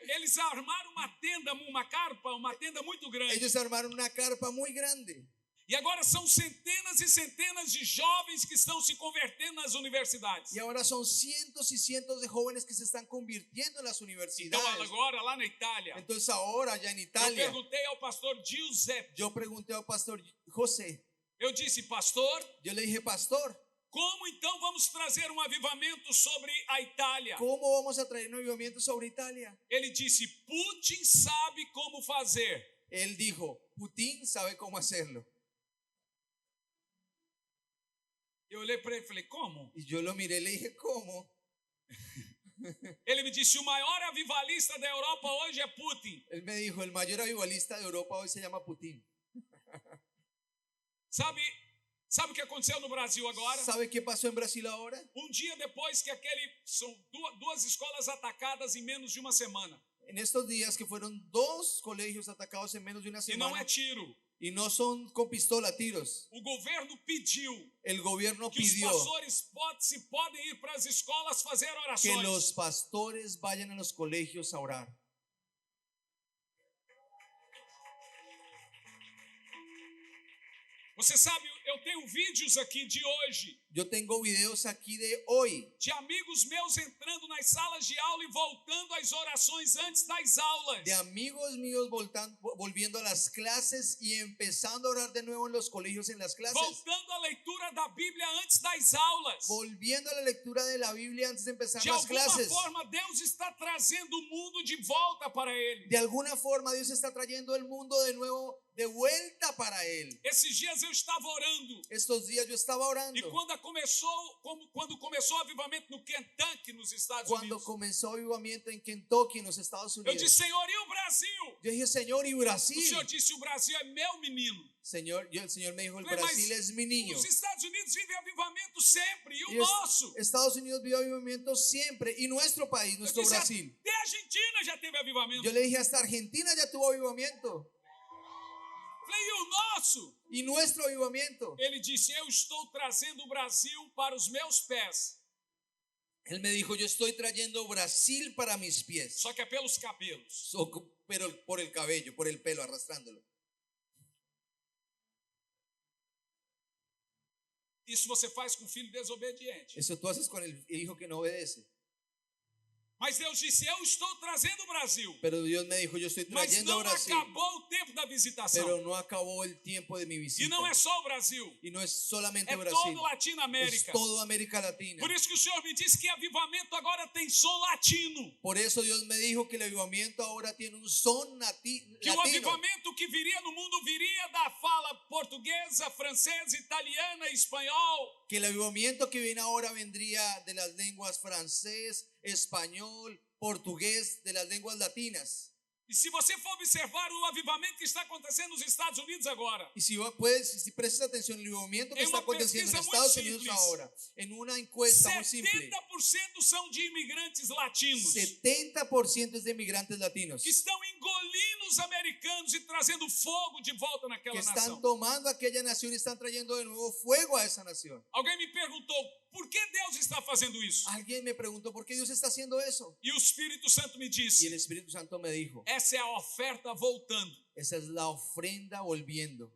Eles armaram uma tenda, uma carpa, uma tenda muito grande. Ellos armaron una carpa muy grande. E agora são centenas e centenas de jovens que estão se convertendo nas universidades. Y ahora son cientos y cientos de jóvenes que se están convirtiendo en las Então, universidades. agora, lá na Itália, Entonces ahora, ya en eu Italia, perguntei ao pastor Giuseppe. yo pregunté al pastor José, Eu disse, pastor, yo le dije, pastor, como então vamos trazer um avivamento sobre a Itália? ¿cómo vamos a traer un avivamiento sobre Italia? Ele disse, Putin sabe como fazer. Él dijo, Putin sabe cómo hacerlo. Eu olhei para ele e falei, como? Y yo lo miré y le dije, ¿cómo? Ele me disse, o maior avivalista da Europa hoje é Putin. Él me dijo, el mayor avivalista de Europa hoy se llama Putin. Sabe o que aconteceu no Brasil agora? ¿Sabe qué pasó en Brasil ahora? Dia depois que são duas escolas atacadas em menos de uma semana. En estos días que fueron 2 colegios atacados en menos de una E não semana. é tiro. Y no son con pistola, tiros. O governo pediu El gobierno que os pidió pastores podem ir para as escolas fazer que orações. los pastores vayan a los colegios a orar. Você sabe, eu tenho vídeos aqui de hoje Yo tengo videos aquí de hoy de amigos meus entrando nas salas de aula e voltando às orações antes das aulas. de amigos míos volviendo a las clases y empezando a orar de nuevo en los colegios en las clases. Voltando à leitura da Bíblia antes das aulas. Volviendo a la lectura de la Biblia antes de empezar De las alguma clases. forma, Deus está trazendo o mundo de volta para Ele. De alguna forma Dios está trayendo el mundo de nuevo de vuelta para Él. Esses dias eu estava orando orando. Estos días yo estaba E orando. quando começou o avivamento no Kentucky, nos Estados Cuando Unidos, comenzó el avivamiento en Kentucky, en los Estados eu Unidos, disse, Senhor, e o Brasil? yo dije, Señor, ¿y O Brasil? Senhor disse, o Brasil é meu menino. El Señor me dijo, el Falei, Brasil mas es mi niño. os Estados Unidos vivem avivamento sempre, e o Y nosso? Estados Unidos vive avivamiento siempre. Y nuestro país, Eu nuestro disse, Brasil. até a Argentina já teve avivamento. Yo le dije, hasta Argentina ya tuvo avivamiento. Falei, e o nosso? Y nuestro avivamiento. Ele disse, eu estou trazendo o Brasil para os meus pés. Él me dijo, yo estoy trayendo Brasil para mis pies. Só que é pelos cabelos. Pero por el cabello, por el pelo, arrastrándolo. Isso você faz com o filho desobediente. Eso tú haces con el hijo que no obedece. Mas Deus disse, eu estou trazendo o Brasil. Pero Dios me dijo, yo estoy Mas trayendo não a Brasil. acabou o tempo da visitação. Pero no acabó el tiempo de mi E visita. não é só o Brasil. Y no es solamente É Brasil. todo Latinoamérica. Es todo América Latina. Por isso que o Senhor me disse que avivamento agora tem som latino. Por eso Dios me dijo que el avivamiento ahora tiene un son Que o latino. avivamento que viria no mundo viria da fala portuguesa, francesa, italiana, espanhol. Que el avivamiento que viene ahora vendría de las lenguas francés, español, portugués, de las lenguas latinas. E se você for observar o avivamento que está acontecendo nos Estados Unidos agora, Y si prestas atención al avivamiento que En está una aconteciendo en pesquisa muy Estados Unidos simples. ahora, en una encuesta muy simple, 70% são de imigrantes latinos 70% es de migrantes latinos que estão engolindo os americanos e trazendo fogo de volta que naquela están nação. tomando aquella nación y están trayendo de nuevo fuego a esa nación. Alguém me perguntou, por que Deus está fazendo isso? Alguien me preguntó, ¿por qué Dios está haciendo eso? E o Espírito Santo me Y el disse, Espíritu Santo me dijo, essa é a oferta voltando. esa es la ofrenda volviendo.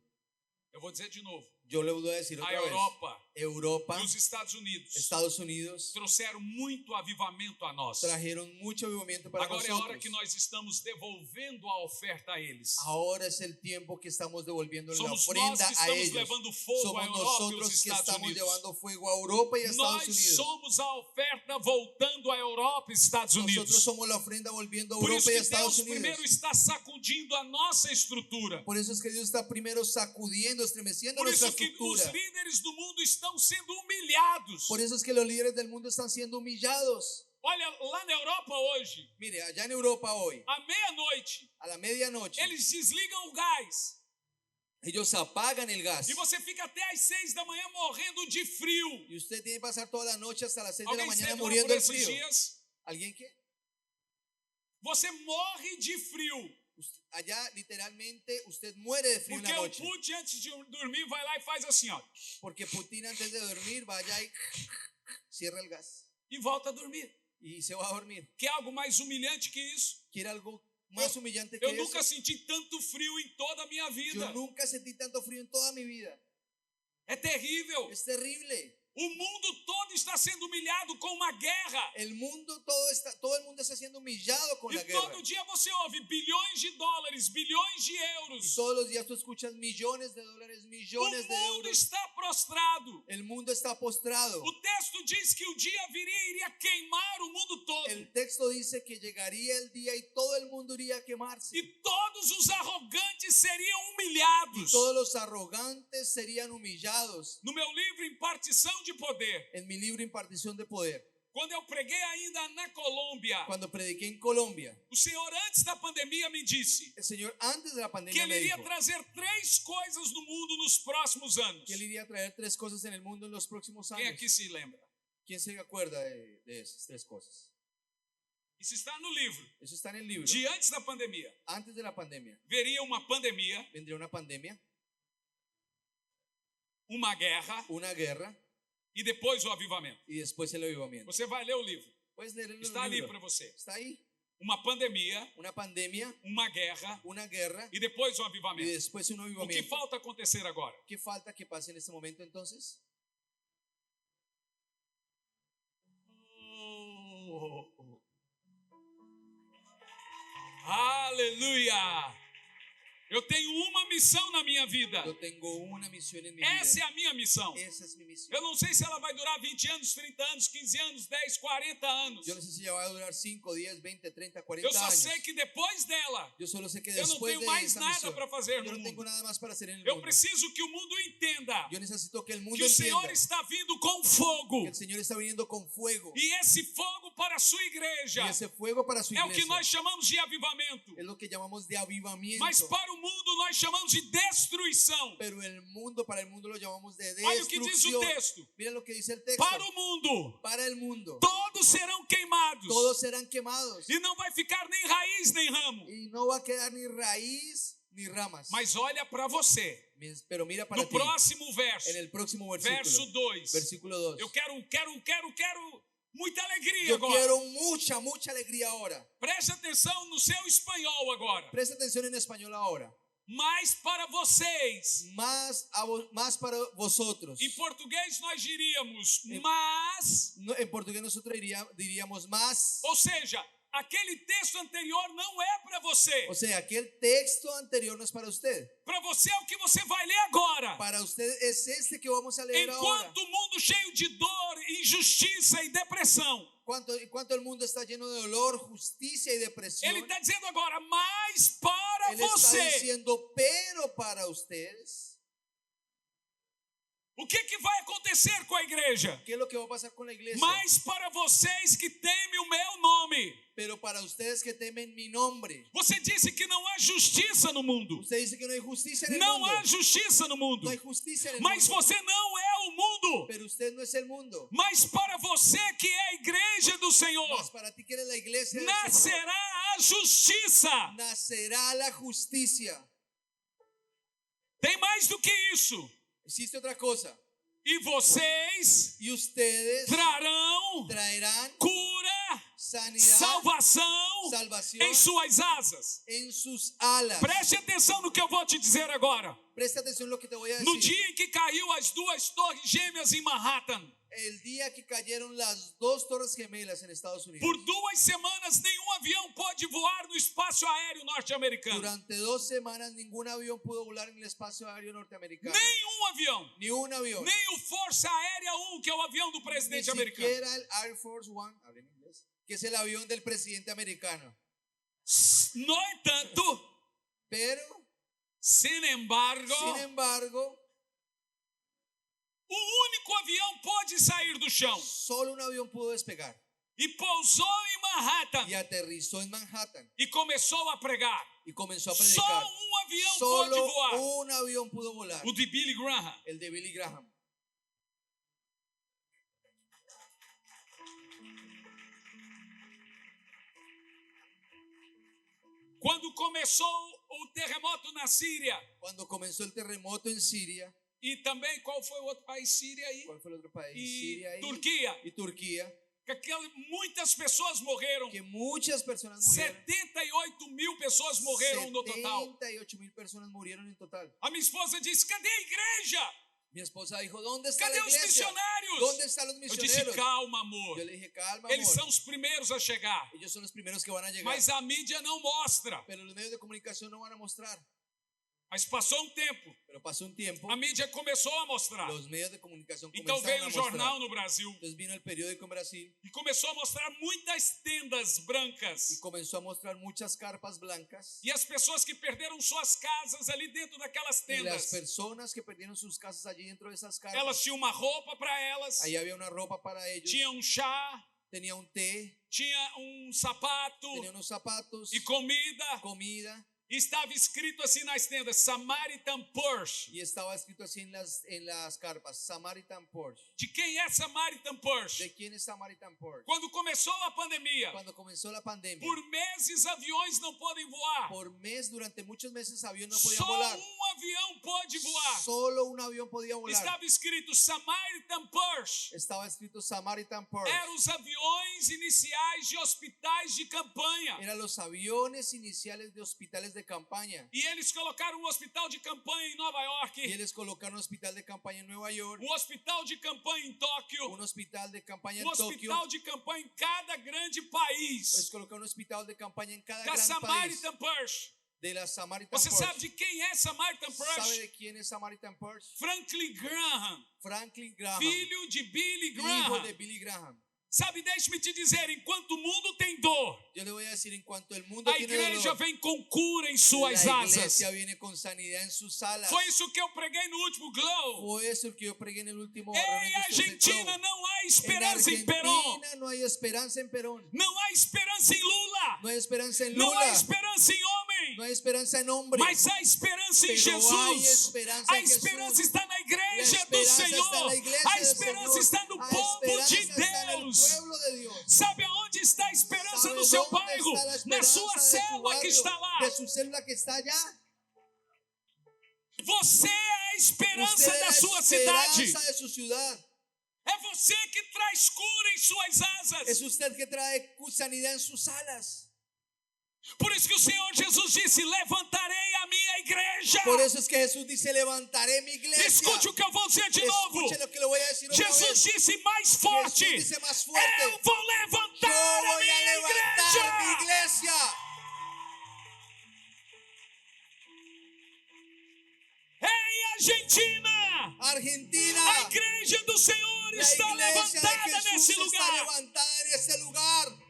Eu vou dizer de novo, Yo le voy a decir a otra vez. Europa Europa, e os Estados Unidos Estados Unidos trouxeram muito avivamento a nós. trajeron mucho avivamiento para Agora é a hora nosotros. que nós estamos devolvendo a oferta a eles. Ahora es el tiempo que estamos devolviendo la Somos nós ofrenda que a estamos ellos. levando fogo a Somos Europa e nosotros os que Estados estamos Unidos. llevando fuego a Europa y a Estados Nós Unidos. somos a oferta voltando a Europa e Estados Nosotros Unidos. somos la ofrenda volviendo a Por Europa isso y a que Estados Deus primeiro Unidos. está sacudindo a nossa estrutura. Por eso es que Dios está primero sacudiendo, estremeciendo Por nuestra isso que os estructura. líderes do mundo estão sendo humilhados. Por eso es que los líderes del mundo están siendo humillados. Olha, lá na Europa hoje, Mire, allá en Europa hoy, à meia-noite, a la medianoche, eles desligam o gás. ellos apagan el gas. E você fica até às 6 da manhã morrendo de frio. Y usted tiene que pasar toda la noche hasta las 6 de la Alguém mañana esteve lá muriendo por del esses frío. dias? ¿Alguien qué? Você morre de frio. Allá literalmente usted muere de frío en Porque la o noche. Putin, antes de dormir, vai lá e faz assim, ó. Porque Putin antes de dormir vaya y cierra el gas E volta a dormir. y se va a dormir. Quer algo mais humilhante que isso? ¿Quiere algo más humillante que Eu nunca eso? senti tanto frio em toda a minha vida. Yo nunca sentí tanto frío en toda mi vida. É terrível. Es terrible. O mundo todo está sendo humilhado com uma guerra. El mundo, todo el mundo está siendo humillado con E la guerra. todo dia você ouve bilhões de dólares, bilhões de Y euros. todos los días tú escuchas millones de dólares, O millones de mundo euros. está prostrado. El mundo está postrado. O texto diz que o dia viria e iria queimar o mundo todo. El texto dice que llegaría el día y todo el mundo iría a quemarse. E todos os arrogantes seriam humilhados. Todos los arrogantes serían humillados. No meu livro Impartição de Poder, En mi libro Impartición de Poder, quando eu preguei ainda na Colômbia, cuando prediqué en Colombia, o Senhor antes da pandemia me disse el Señor antes de la que pandemia Ele me iria dijo trazer 3 coisas no mundo nos próximos anos. que Él iría a traer 3 cosas en el mundo en los próximos Quem años. aqui se lembra? ¿Quién se acuerda de esas 3 cosas? Isso está no livro. Eso está en el libro. De antes da pandemia, Antes de la pandemia veria uma pandemia, vendría una pandemia, uma guerra una guerra e depois o avivamento. y después el avivamiento. Você vai ler o livro. Puedes leerlo en Está el ali libro. para você. Está ahí. Uma pandemia, Una pandemia, uma guerra una guerra e depois o y avivamento. después un O que avivamiento. falta acontecer agora? ¿Qué falta que pase en este momento entonces? Aleluia! Eu tenho uma missão na minha vida. Yo tengo una misión en mi Essa é vida. a minha missão. Esa es mi misión. Eu não sei se ela vai durar 20 anos, 30 anos, 15 anos, 10, 40 anos. Yo no sé si ya va a durar 5, 10, 20, 30, Eu 40 só años. sei que depois dela, Yo solo sé que eu não después tenho de mais esa nada misión, para fazer yo no no tengo mundo. nada más para hacer en el Eu mundo. preciso que o mundo entenda Yo necesito que el mundo que o Senhor entienda está vindo com que fogo. el Señor está viniendo con fuego. E esse fogo para a sua Y igreja ese fuego para su é o que iglesia nós chamamos de avivamento. es lo que llamamos de Mas avivamiento. para o mundo nós chamamos de destruição. Pero para el mundo lo llamamos de Olha o que diz o destrucción. texto. Mira lo que dice el texto. Para o mundo, Para el mundo, todos serão queimados. todos serán quemados. E não vai ficar nem raiz nem ramo. Y no va a quedar ni raíz ni ramas. Mas olha para você. Pero mira para No ti. próximo verso. En el próximo Verso 2. Versículo 2. Eu quero muita alegria Yo agora. quiero mucha alegría ahora. Preste atenção no seu espanhol agora. Presta atención en español ahora. Mas para vocês. Más para vosotros. Em português nós diríamos mas. En portugués nosotros diríamos más. Ou seja, aquele texto anterior não é para você. O sea, aquel texto anterior no es para usted. Para você é o que você vai ler agora. Para usted es este que vamos a leer ahora. Enquanto o mundo cheio de dor, injustiça e depressão. Enquanto el mundo está lleno de dolor, justicia y depresión. Ele está dizendo agora, mas para Él está você. diciendo, pero para ustedes. O que vai acontecer com a igreja? ¿Qué es lo que va a pasar con la iglesia? Mas para vocês que temem o meu nome. Pero para ustedes que temen mi nombre. Você disse que não há justiça no mundo. Usted dice que no hay justicia en el Não mundo. há justiça no mundo. No hay justicia en el Mas mundo. você não é o mundo. Pero usted no es el mundo. Mas para você que é a igreja do Senhor, Mas para ti que eres la iglesia del Señor, nascerá a justiça. nacerá la justicia. Tem mais do que isso. Existe otra cosa. E vocês Y ustedes traerão cura, sanidad, salvação salvación em suas asas. en sus alas. Preste atenção no que eu vou te dizer agora. Presta atención en lo que te voy a No decir. dia em que caiu as duas torres gêmeas em Manhattan, El día que cayeron las 2 torres gemelas en Estados Unidos. por 2 semanas nenhum avião pode voar no espaço aéreo norte-americano. Durante 2 semanas ningún avión pudo volar en el espacio aéreo norteamericano. Nenhum avião. Ni un avión. Nem o Força Aérea 1, que é o avião do Ni presidente americano. siquiera el Air Force One, habla en inglés, que es el avión del presidente americano. No entanto, Pero, sin embargo, sin embargo, o único avião pode sair do chão solo un avión pudo despegar e pousou em Manhattan y aterrizó en Manhattan e começou a pregar. y comenzó a Só predicar. um avião pode Solo voar. un avión pudo volar, O de Billy Graham. el de Billy Graham. Quando começou o terremoto na Síria, Cuando comenzó el terremoto en Siria, e também qual foi o outro país? Síria ¿cuál fue el otro país? e Siria Turquia. y Turquía, Muitas pessoas morreram. que muchas personas murieron. 78.000 pessoas morreram no total. 78,000 personas murieron en total. A minha esposa disse: cadê a igreja? Mi esposa dijo, ¿dónde está Cadê la os iglesia? missionários? ¿Dónde están los Eu disse: misioneros? calma, amor. Yo le dije, calma, Eles amor. são os primeiros a chegar. Ellos son los primeros que van a llegar. Mas a mídia não mostra. Pero los medios de comunicación no van a mostrar. Mas passou um tempo. Pero pasó un tiempo, A mídia começou a mostrar. los medios de comunicación Então comenzaron veio a o mostrar. jornal no Brasil Entonces vino el periódico en Brasil e começou a mostrar muitas tendas y brancas. comenzó a mostrar muchas carpas blancas. E as pessoas que perderam suas casas ali dentro daquelas Y las tendas. personas que perdieron sus casas allí dentro de esas carpas, Elas tinham uma roupa para elas, ahí había una ropa para ellos, tinha um chá, tenía un té, tinha um sapato tenía unos zapatos, e comida. comida, E estava escrito assim nas tendas: Samaritan Purse. y estaba escrito así en las carpas, Samaritan Purse. De quem é Samaritan Purse? ¿De quién es Samaritan Purse? Quando começou a pandemia, Cuando comenzó la pandemia, por meses aviões não podem voar. por mes, durante muchos meses aviones no podían Só volar. um avião pode voar. Solo un avión podía volar. Estava escrito Samaritan Purse. Estaba escrito Samaritan Purse. Eram os aviões iniciais de hospitais de campanha. Eran los aviones iniciales de hospitales de campaña. E eles colocaram um hospital de campanha em Nova Y York, ellos colocaron un hospital de campaña en Nueva York, um hospital de campanha em Tóquio, un hospital de campaña en um Tokio. hospital de campanha em cada grande Pues país. colocaron un hospital de campaña en cada Da gran país. Samaritan Purse. De la Samaritan Você Purse. sabe de quem é Samaritan ¿Sabe Purse? de quién es Samaritan Purse? Franklin Graham, Franklin Graham, filho de Billy hijo Graham. de Billy Graham. Sabe, deixe-me te dizer, enquanto o mundo tem dor, Yo le voy a decir, en cuanto el mundo a tiene igreja dolor, vem com cura em suas la asas. iglesia viene con sanidad en sus alas. Foi isso que eu preguei no último Glow. Fue eso que yo pregué en el último Em reunión de ustedes del Argentina Globo. não há En esperança em Perón. Argentina no hay esperanza en Perón. Não há esperança em Lula. No hay esperanza en Não há Lula. esperança em homem. No hay esperanza en hombre. Mas há esperança em Pero hay Jesus. esperanza A en Jesús. esperança está na igreja La do esperanza Senhor. está en la iglesia A del esperança Señor. está no La povo de esperanza está en el Deus. pueblo de Dios. Sabe aonde está a esperança ¿Sabe no seu dónde bairro? está la Na esperanza sua de su célula que barrio, está lá. de su célula que está allá? Você é a esperança Usted es da la sua cidade. esperanza de su ciudad. É você que traz cura em suas asas. Es usted que trae sanidad en sus alas. Por isso que o Senhor Jesus disse: levantarei a minha igreja. Por eso es que Jesús dice, levantaré mi iglesia. Escute o que eu vou dizer de novo. Escuche lo que le voy a decir otra Jesus vez. disse mais forte: Jesús dice más fuerte, eu vou yo levantar a voy a minha levantar mi igreja. iglesia. Ei, Argentina! Argentina, A igreja do Senhor la está iglesia de levantada Jesús nesse está lugar. levantada en ese lugar.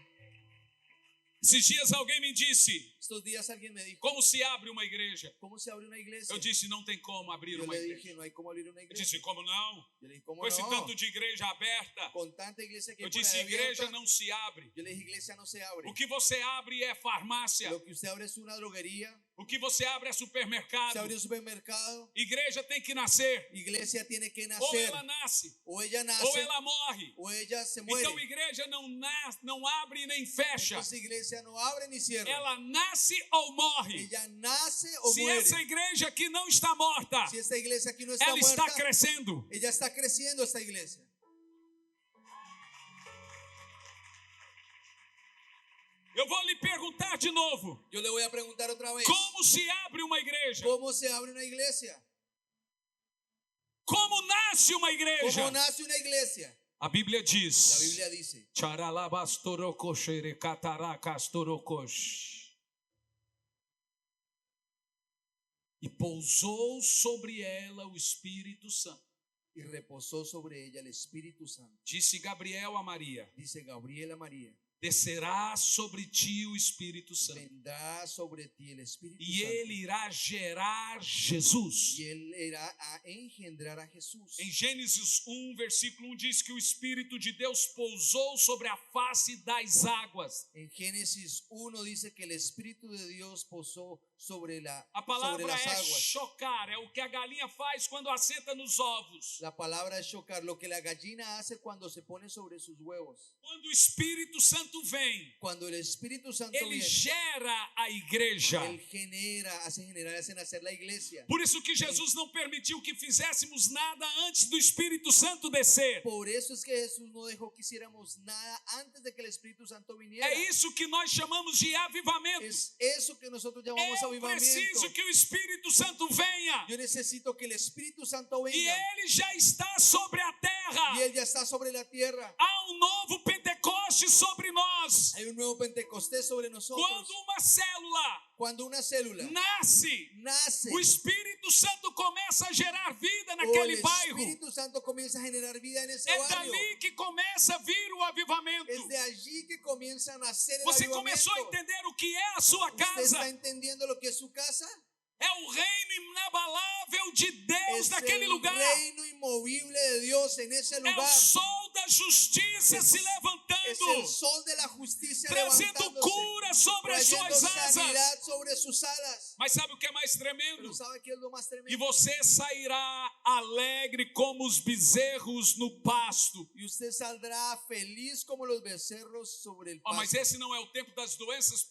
Esses dias alguém me disse: Estos días alguien me dijo, como se abre uma igreja? ¿cómo se abre una iglesia? Eu disse: não tem como abrir Yo uma le igreja. dije, no hay cómo abrir una Eu iglesia. disse: como não? Yo le dije, ¿cómo Com esse no? tanto de igreja aberta. Con tanta iglesia que Eu hay por disse: ahí igreja abierta. não se abre. Yo le dije, iglesia no se abre. O que você abre é farmácia. Lo que usted abre es una droguería, O que você abre é se supermercado. abre un supermercado. Igreja tem que nascer. Iglesia tiene que Ou nacer, ela nasce, o ella nace, ou ela morre. o ella se muere. Então igreja não abre nem fecha. Entonces iglesia no abre ni cierra. Ela nasce ou morre. Ella nace o Se muere. essa igreja aqui não está morta, Si esta iglesia aquí no está ela está muerta, crescendo. ella está creciendo esta iglesia. Eu vou lhe perguntar de novo: Yo le voy a preguntar otra vez, como se abre uma igreja? ¿cómo se abre una iglesia? Como nasce uma igreja? ¿Cómo nace una iglesia? A Bíblia La diz: Biblia dice, e pousou sobre ela o Espírito Santo. y reposó sobre ella el Espíritu Santo. Disse Gabriel a Maria: Dice Gabriel a María, descerá sobre ti o Espírito Santo, vendrá sobre ti el Espíritu e Santo. ele irá gerar Jesus. Y él irá a engendrar a Jesús. Em Gênesis 1, versículo 1 diz que o Espírito de Deus pousou sobre a face das águas. En Génesis 1 dice que el Espíritu de Dios posó sobre A sobre palavra las é aguas. chocar, é o que a galinha faz quando assenta nos ovos. La palabra es chocar, lo que la gallina hace cuando se pone sobre sus huevos. Quando o Espírito Santo vem, Cuando el Espíritu Santo ele viene, gera a igreja. él hace nacer la iglesia. Por isso que Jesus não permitiu que fizéssemos nada antes do Espírito Santo descer. Por eso es que Jesús no dejó que hiciéramos nada antes de que el Espíritu Santo viniera. É isso que nós chamamos de avivamento. Es eso que nosotros llamamos Eu avivamiento. preciso que o Espírito Santo venha. Yo necesito que el Espíritu Santo E venga. ele já está sobre a terra. Y él ya está sobre la tierra. Há um novo Pentecoste sobre nós. Hay un nuevo Pentecostés sobre nosotros. Quando uma célula Cuando una célula nasce, nace, o Espírito Santo começa a gerar vida o naquele el bairro. Espíritu Santo comienza a generar vida en ese É barrio. dali que começa a vir o avivamento. Es de allí que comienza a nacer el Você avivamiento. começou a entender o que é a sua ¿Usted casa? está entendiendo lo que es su casa? É o reino inabalável de Deus Es naquele el lugar. reino inmovible de Dios en ese É o lugar. sol da justiça se Es el levantando, sol de la justicia trazendo levantándose, cura sobre as trayendo suas asas. sanidad sobre sus alas. Mas sabe o que é mais tremendo? Pero ¿sabe qué es lo más E tremendo? você sairá alegre como os bezerros no pasto. Y usted saldrá feliz como los becerros sobre el Mas pasto. esse não é o tempo das doenças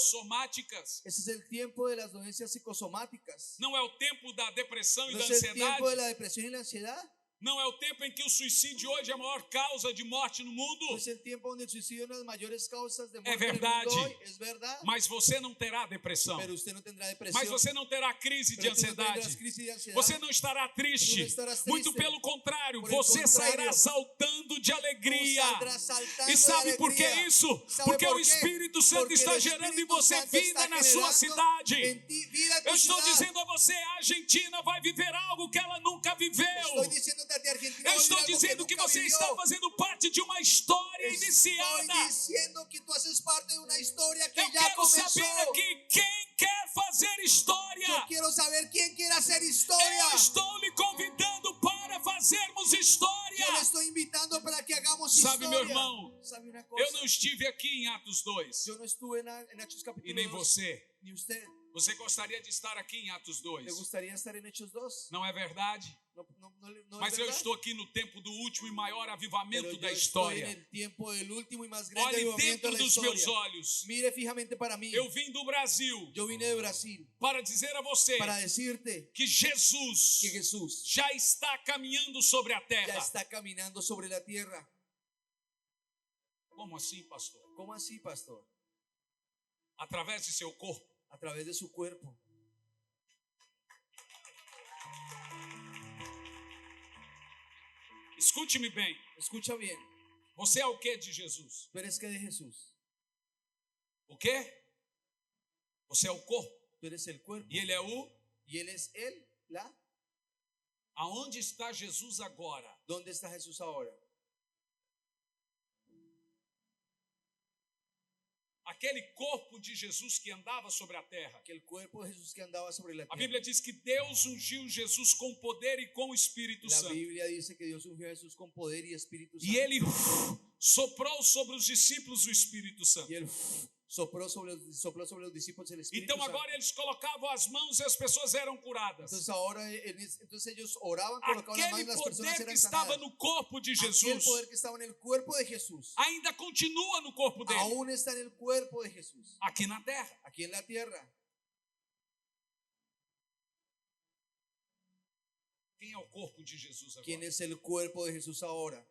psicossomáticas. Ese es el tiempo de las dolencias psicosomáticas. Não é o tempo da depressão e No da es el ansiedade. tiempo de la depresión y la ansiedad. Não é o tempo em que o suicídio hoje é a maior causa de morte no mundo. No es el tiempo donde el suicidio es una de las mayores causas de muerte verdade. en el mundo hoy. Es verdad. Mas você não terá depressão. Pero usted no tendrá depresión. Mas você não terá crise de Pero tú no tendrás ansiedade. crisis de ansiedad. Você não estará triste. Tú no estarás triste. Muito pelo contrário, Por el você contrario. sairá saltando de Tú alegria. saldrás saltando E sabe de por que alegría. isso? ¿Sabe Porque por o qué? Espírito Santo Porque está el gerando em Espíritu você Santo vida está na sua generando cidade. en ti vida en tu Eu estou ciudad. dizendo a você, a Argentina vai viver algo que ela nunca viveu. Estoy diciéndote Devuélvete a Argentina. Eu estou Olvida algo dizendo que nunca você vivió. está fazendo parte de uma história Estoy iniciada. diciendo que tú haces parte de una historia que Eu ya quero comenzó. saber aqui quem quer fazer história. Yo quiero saber quién quiere hacer Eu historia. estou lhe convidando para fazermos Yo le história. estoy invitando para que hagamos Sabe, historia. meu irmão, ¿Sabe una eu cosa? não estive aqui em Atos 2 Yo no estuve en Hechos e capítulo nem 2, você. ni usted. Você gostaria de estar aqui em Atos ¿Le 2? gustaría estar en Hechos 2? Não é verdade? No Mas es eu verdad. estou aqui no tempo do último e maior Pero avivamento yo da estoy en história. el tiempo del último y más grande Olhe avivamiento dentro de la dos meus historia. olhos. Mire fijamente para mí. Eu vim do Brasil Yo vine de Brasil para dizer a você para decirte que Jesus que Jesús já está caminhando sobre a ya terra. está caminando sobre la tierra. Como assim, pastor? ¿Cómo así, pastor? Através de seu corpo. A través de su cuerpo. Escute-me bem. Escucha bien. Você é o que de Jesus? Tú eres que de Jesús. O quê? Você é o corpo. Tú eres el cuerpo. E ele é o... Y él es él, la. Aonde está Jesus agora? ¿Dónde está Jesús ahora? Aquele corpo de Jesus que andava sobre a terra. Que el cuerpo de Jesús que andaba sobre la A tierra. Bíblia diz que Deus ungiu Jesus com poder e com o Espírito La Santo. Biblia dice que Dios ungió a Jesús con poder y Espíritu E Santo. ele soprou sobre os discípulos o Espírito Santo. Y él sopló sobre los discípulos el Espíritu Então Santo. agora eles colocavam as mãos e as pessoas eram curadas. Entonces ahora, entonces ellos oraban, colocaban las manos y Aquele las personas poder que eran estava sanadas. no corpo de Aquel Jesus poder que estaba en el cuerpo de Jesús ainda continua no corpo dele, aún está en el cuerpo de Jesús, aqui na terra. aquí en la tierra. Quem é o corpo de Jesus ¿Quién agora? es el cuerpo de Jesús ahora?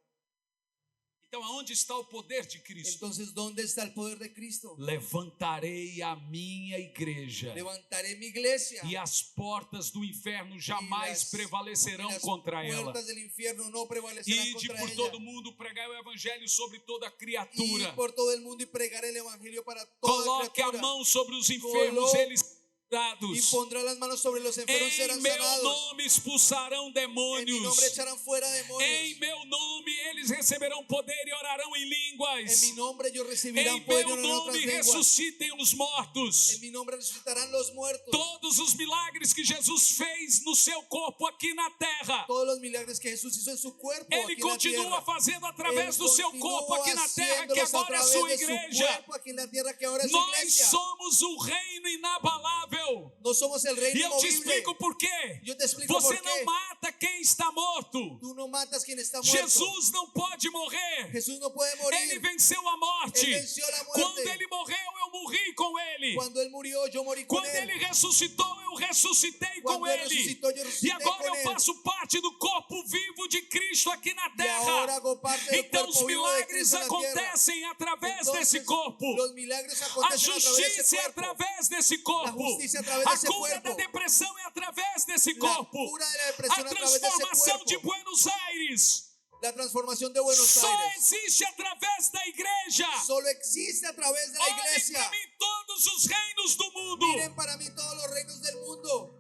Então aonde está o poder de Cristo? Entonces, ¿dónde está el poder de Cristo? Levantarei a minha igreja Levantaré mi iglesia e as portas do inferno jamais y prevalecerão las contra ela. puertas del infierno no prevalecerán Ide contra por ella. todo mundo pregar o evangelho sobre toda Y criatura. por todo el mundo y pregar el evangelio para toda Coloque a criatura. mão sobre os enfermos, Colo- eles serão Y curados. pondrá las manos sobre los enfermos y Em serán meu sanados. nome expulsarão En mi demônios. nombre echarán fuera demonios. Em meu nome eles receberão poder e orarão em En línguas. mi nombre ellos recibirán Em poder y meu orarán en otras nome lenguas. ressuscitem os mortos. En mi nombre resucitarán los muertos. Todos os milagres que Jesus fez no seu corpo aqui na terra, Todos los milagros que Jesús hizo en su cuerpo Ele aquí en la continua tierra. fazendo através do seu continúa corpo aqui na terra, que haciéndolos a agora é través sua de su igreja. cuerpo aquí en la tierra, que ahora es su Nós iglesia. somos o reino inabalável. No somos el reino E eu te movible. explico por quê. Yo te explico Você por não qué. mata quem está morto. Tú no matas quien está muerto. Jesus não pode morrer. Jesús no puede Ele morir. venceu a morte. Él venció la Quando muerte. ele morreu, eu morri com ele. Cuando él murió, yo morí con Quando él. ele ressuscitou, eu ressuscitei com Cuando él ele. resucitó, yo E resucité agora con eu él. faço parte do corpo vivo de Cristo aqui na Y ahora terra. hago parte del Então os cuerpo vivo de milagres Cristo en la tierra. acontecem através Entonces, desse corpo. los milagros A acontecen a través de justiça ese é cuerpo. através desse corpo. justiça é através A desse cura corpo. da depressão é através desse La corpo. cura de la A depresión a través de ese transformação de cuerpo. Buenos Aires La transformación de Buenos só Aires existe através da igreja. solo existe a través de la Olhem iglesia. para mim todos os reinos do mundo. Miren para mí todos los reinos del mundo.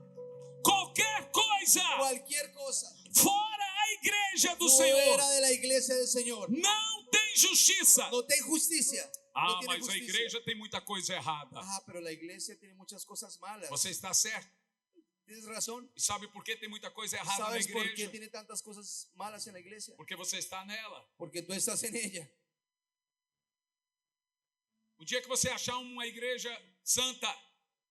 Qualquer coisa Cualquier cosa fora a igreja do Senhor fuera de la iglesia del Señor não tem justiça. no tem justicia. Ah, No tiene mas a justicia. igreja tem muita coisa errada. Pero la iglesia tiene muchas cosas malas. Você está certo? Tienes razón. E sabe por que tem muita coisa errada na ¿Sabes por qué igreja? tiene tantas cosas malas en la iglesia? Porque você está nela. Porque tú estás en ella. O dia que você achar uma igreja santa,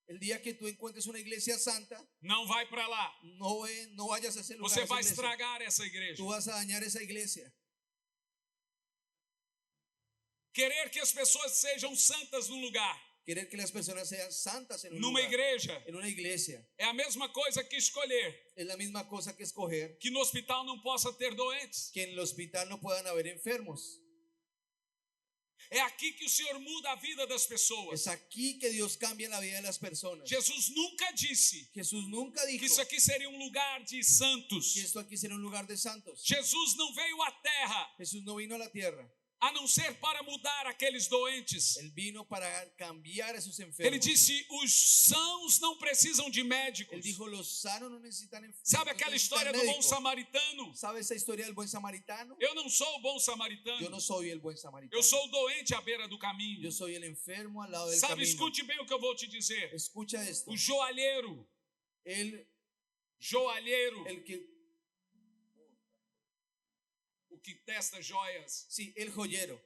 El día que tú encuentres una iglesia santa, não vai para lá. no vayas a ese lugar. Você a esa vai iglesia. estragar essa igreja. Tú vas a dañar esa iglesia. Querer que as pessoas sejam santas num lugar, Querer que las personas sean santas en un numa lugar, igreja, en una iglesia, é a mesma coisa que escolher es la misma cosa que escoger que no hospital não possa ter doentes. que en el hospital no puedan haber enfermos. É aqui que o Senhor muda a vida das pessoas. Es aquí que Dios cambia la vida de las personas. Jesus nunca disse Jesús nunca dijo que isso aqui seria um lugar de santos. que esto aquí será un lugar de santos. Jesus não veio à terra Jesús no vino a la tierra a não ser para mudar aqueles doentes. Él vino para cambiar a esos Ele enfermos. disse: os sãos não precisam de médicos. Él dijo, los sanos no necesitan Sabe no aquela necesitan história do bom médico. samaritano? ¿Sabe esa historia del buen samaritano? Eu não sou o bom Yo samaritano. no soy el buen samaritano. Eu sou o doente à beira do caminho. Yo soy el enfermo al lado del Sabe, camino. escute bem o que eu vou te dizer. Escucha esto. O joalheiro, El o que testa joias, Sí, el joyero.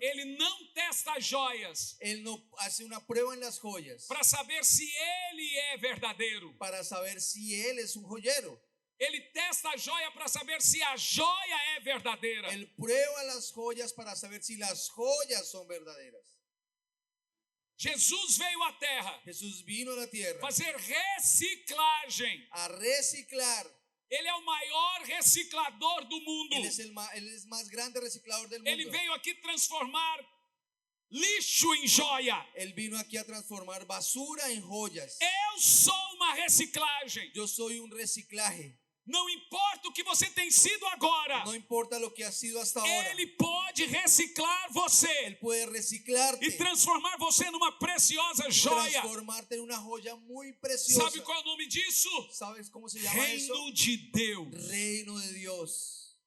ele não testa joias Él no hace una prueba en las joyas para saber se ele é verdadeiro. para saber si él es un joyero. Ele testa a joia para saber se a joia é verdadeira. Él prueba las joyas para saber si las joyas son verdaderas. Jesus veio à terra Jesús vino a la tierra fazer reciclagem. a reciclar. Ele é o maior reciclador do mundo. Él es más grande reciclador del Ele mundo. veio aqui transformar lixo em joia. Él vino aquí a transformar basura en joyas. Eu sou uma reciclagem. Yo soy un reciclaje. Não importa o que você tem sido agora, No importa lo que ha sido hasta ahora. ele pode reciclar você Él puede reciclarte, e transformar você numa preciosa joia. transformarte en una joya muy preciosa. Sabe qual é o nome disso? ¿Sabes cómo se llama eso? Reino de Deus. Reino de Dios.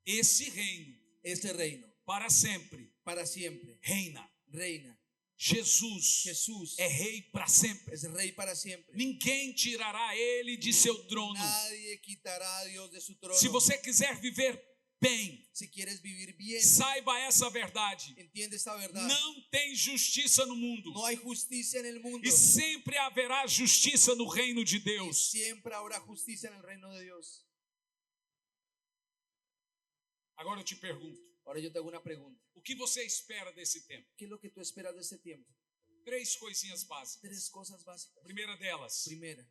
Esse reino, Este reino, para sempre, para siempre, reina. reina. Jesus Jesús é rei para sempre. es rey para siempre. Ninguém tirará ele de seu trono. Nadie quitará a Dios de su trono. Se você quiser viver bem, Si quieres vivir bien, saiba essa verdade. entiende esta verdad. Não tem justiça no mundo. No hay justicia en el mundo. E sempre haverá justiça no reino de Y Deus. siempre habrá justicia en el reino de Dios. Agora eu te pergunto, Ahora yo te hago una pregunta. o que você espera desse tempo? ¿Qué es lo que tú esperas de este tiempo? 3 coisinhas básicas. 3 cosas básicas. A primeira delas, Primera,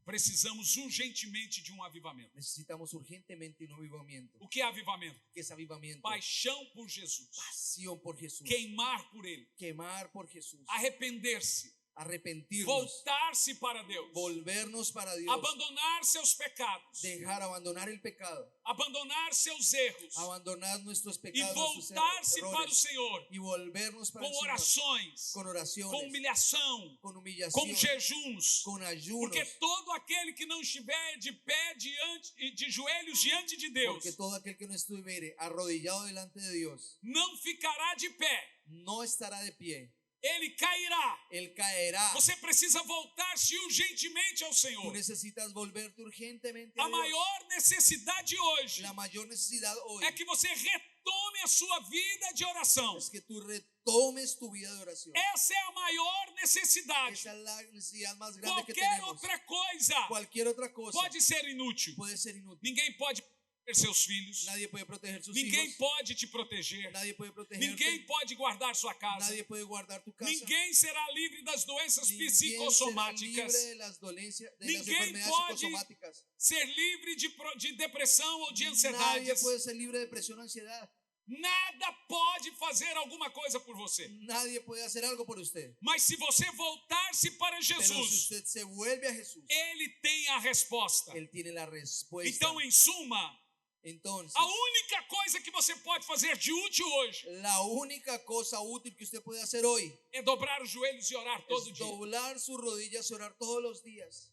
precisamos urgentemente de um avivamento. necesitamos urgentemente un avivamiento. O que é avivamento? ¿Qué es avivamiento? Paixão por Jesus. Pasión por Jesús. Queimar por Ele. Quemar por Jesús. Arrepender-se. Arrepentirnos. Voltar-se para Deus. Volvernos para Dios. Abandonar seus pecados. Abandonar el pecado. Abandonar seus erros. Abandonar nuestros E pecados. nuestros voltar-se para o errores, Senhor. y volvernos para Com el Señor. orações. Con oraciones. Com humilhação. con humillación. Com jejuns. Con ayunos. Porque todo aquele que não estiver de pé de joelhos diante de Deus, Porque todo aquel que no estuviere arrodillado delante de Dios não ficará de pé. no estará de pie. Ele cairá. Él caerá. Você precisa voltar-se urgentemente ao Tú Senhor. necesitas volverte urgentemente A a Dios. maior necessidade hoje La mayor necesidad hoy é que você retome a sua vida de oração. es que tú retomes tu vida de oración. Essa é a maior necessidade. Esa es la necesidad más grande que Qualquer tenemos. outra coisa Cualquier otra cosa pode ser inútil. puede ser inútil. Ninguém pode proteger seus filhos. Nadie puede proteger sus Ninguém hijos. pode te proteger. Nadie puede protegerte. Ninguém pode guardar sua casa. Nadie puede guardar tu casa. Ninguém será livre das doenças Ninguém será psicossomáticas. libre de las dolencias, de las Ninguém enfermedades pode psicosomáticas. ser livre de depressão ou de Nadie ansiedades. puede ser libre de depresión o ansiedad. Nada pode fazer alguma coisa por você. Nadie puede hacer algo por usted. Mas se você voltar-se para Pero si Jesus, usted se vuelve a Jesús, Ele tem a resposta. Él tiene la respuesta. Então, em suma, Entonces, a única coisa que você pode fazer de útil hoje la única cosa útil que usted puede hacer hoy é dobrar os joelhos e orar todo es dia. doblar sus rodillas y orar todos los días.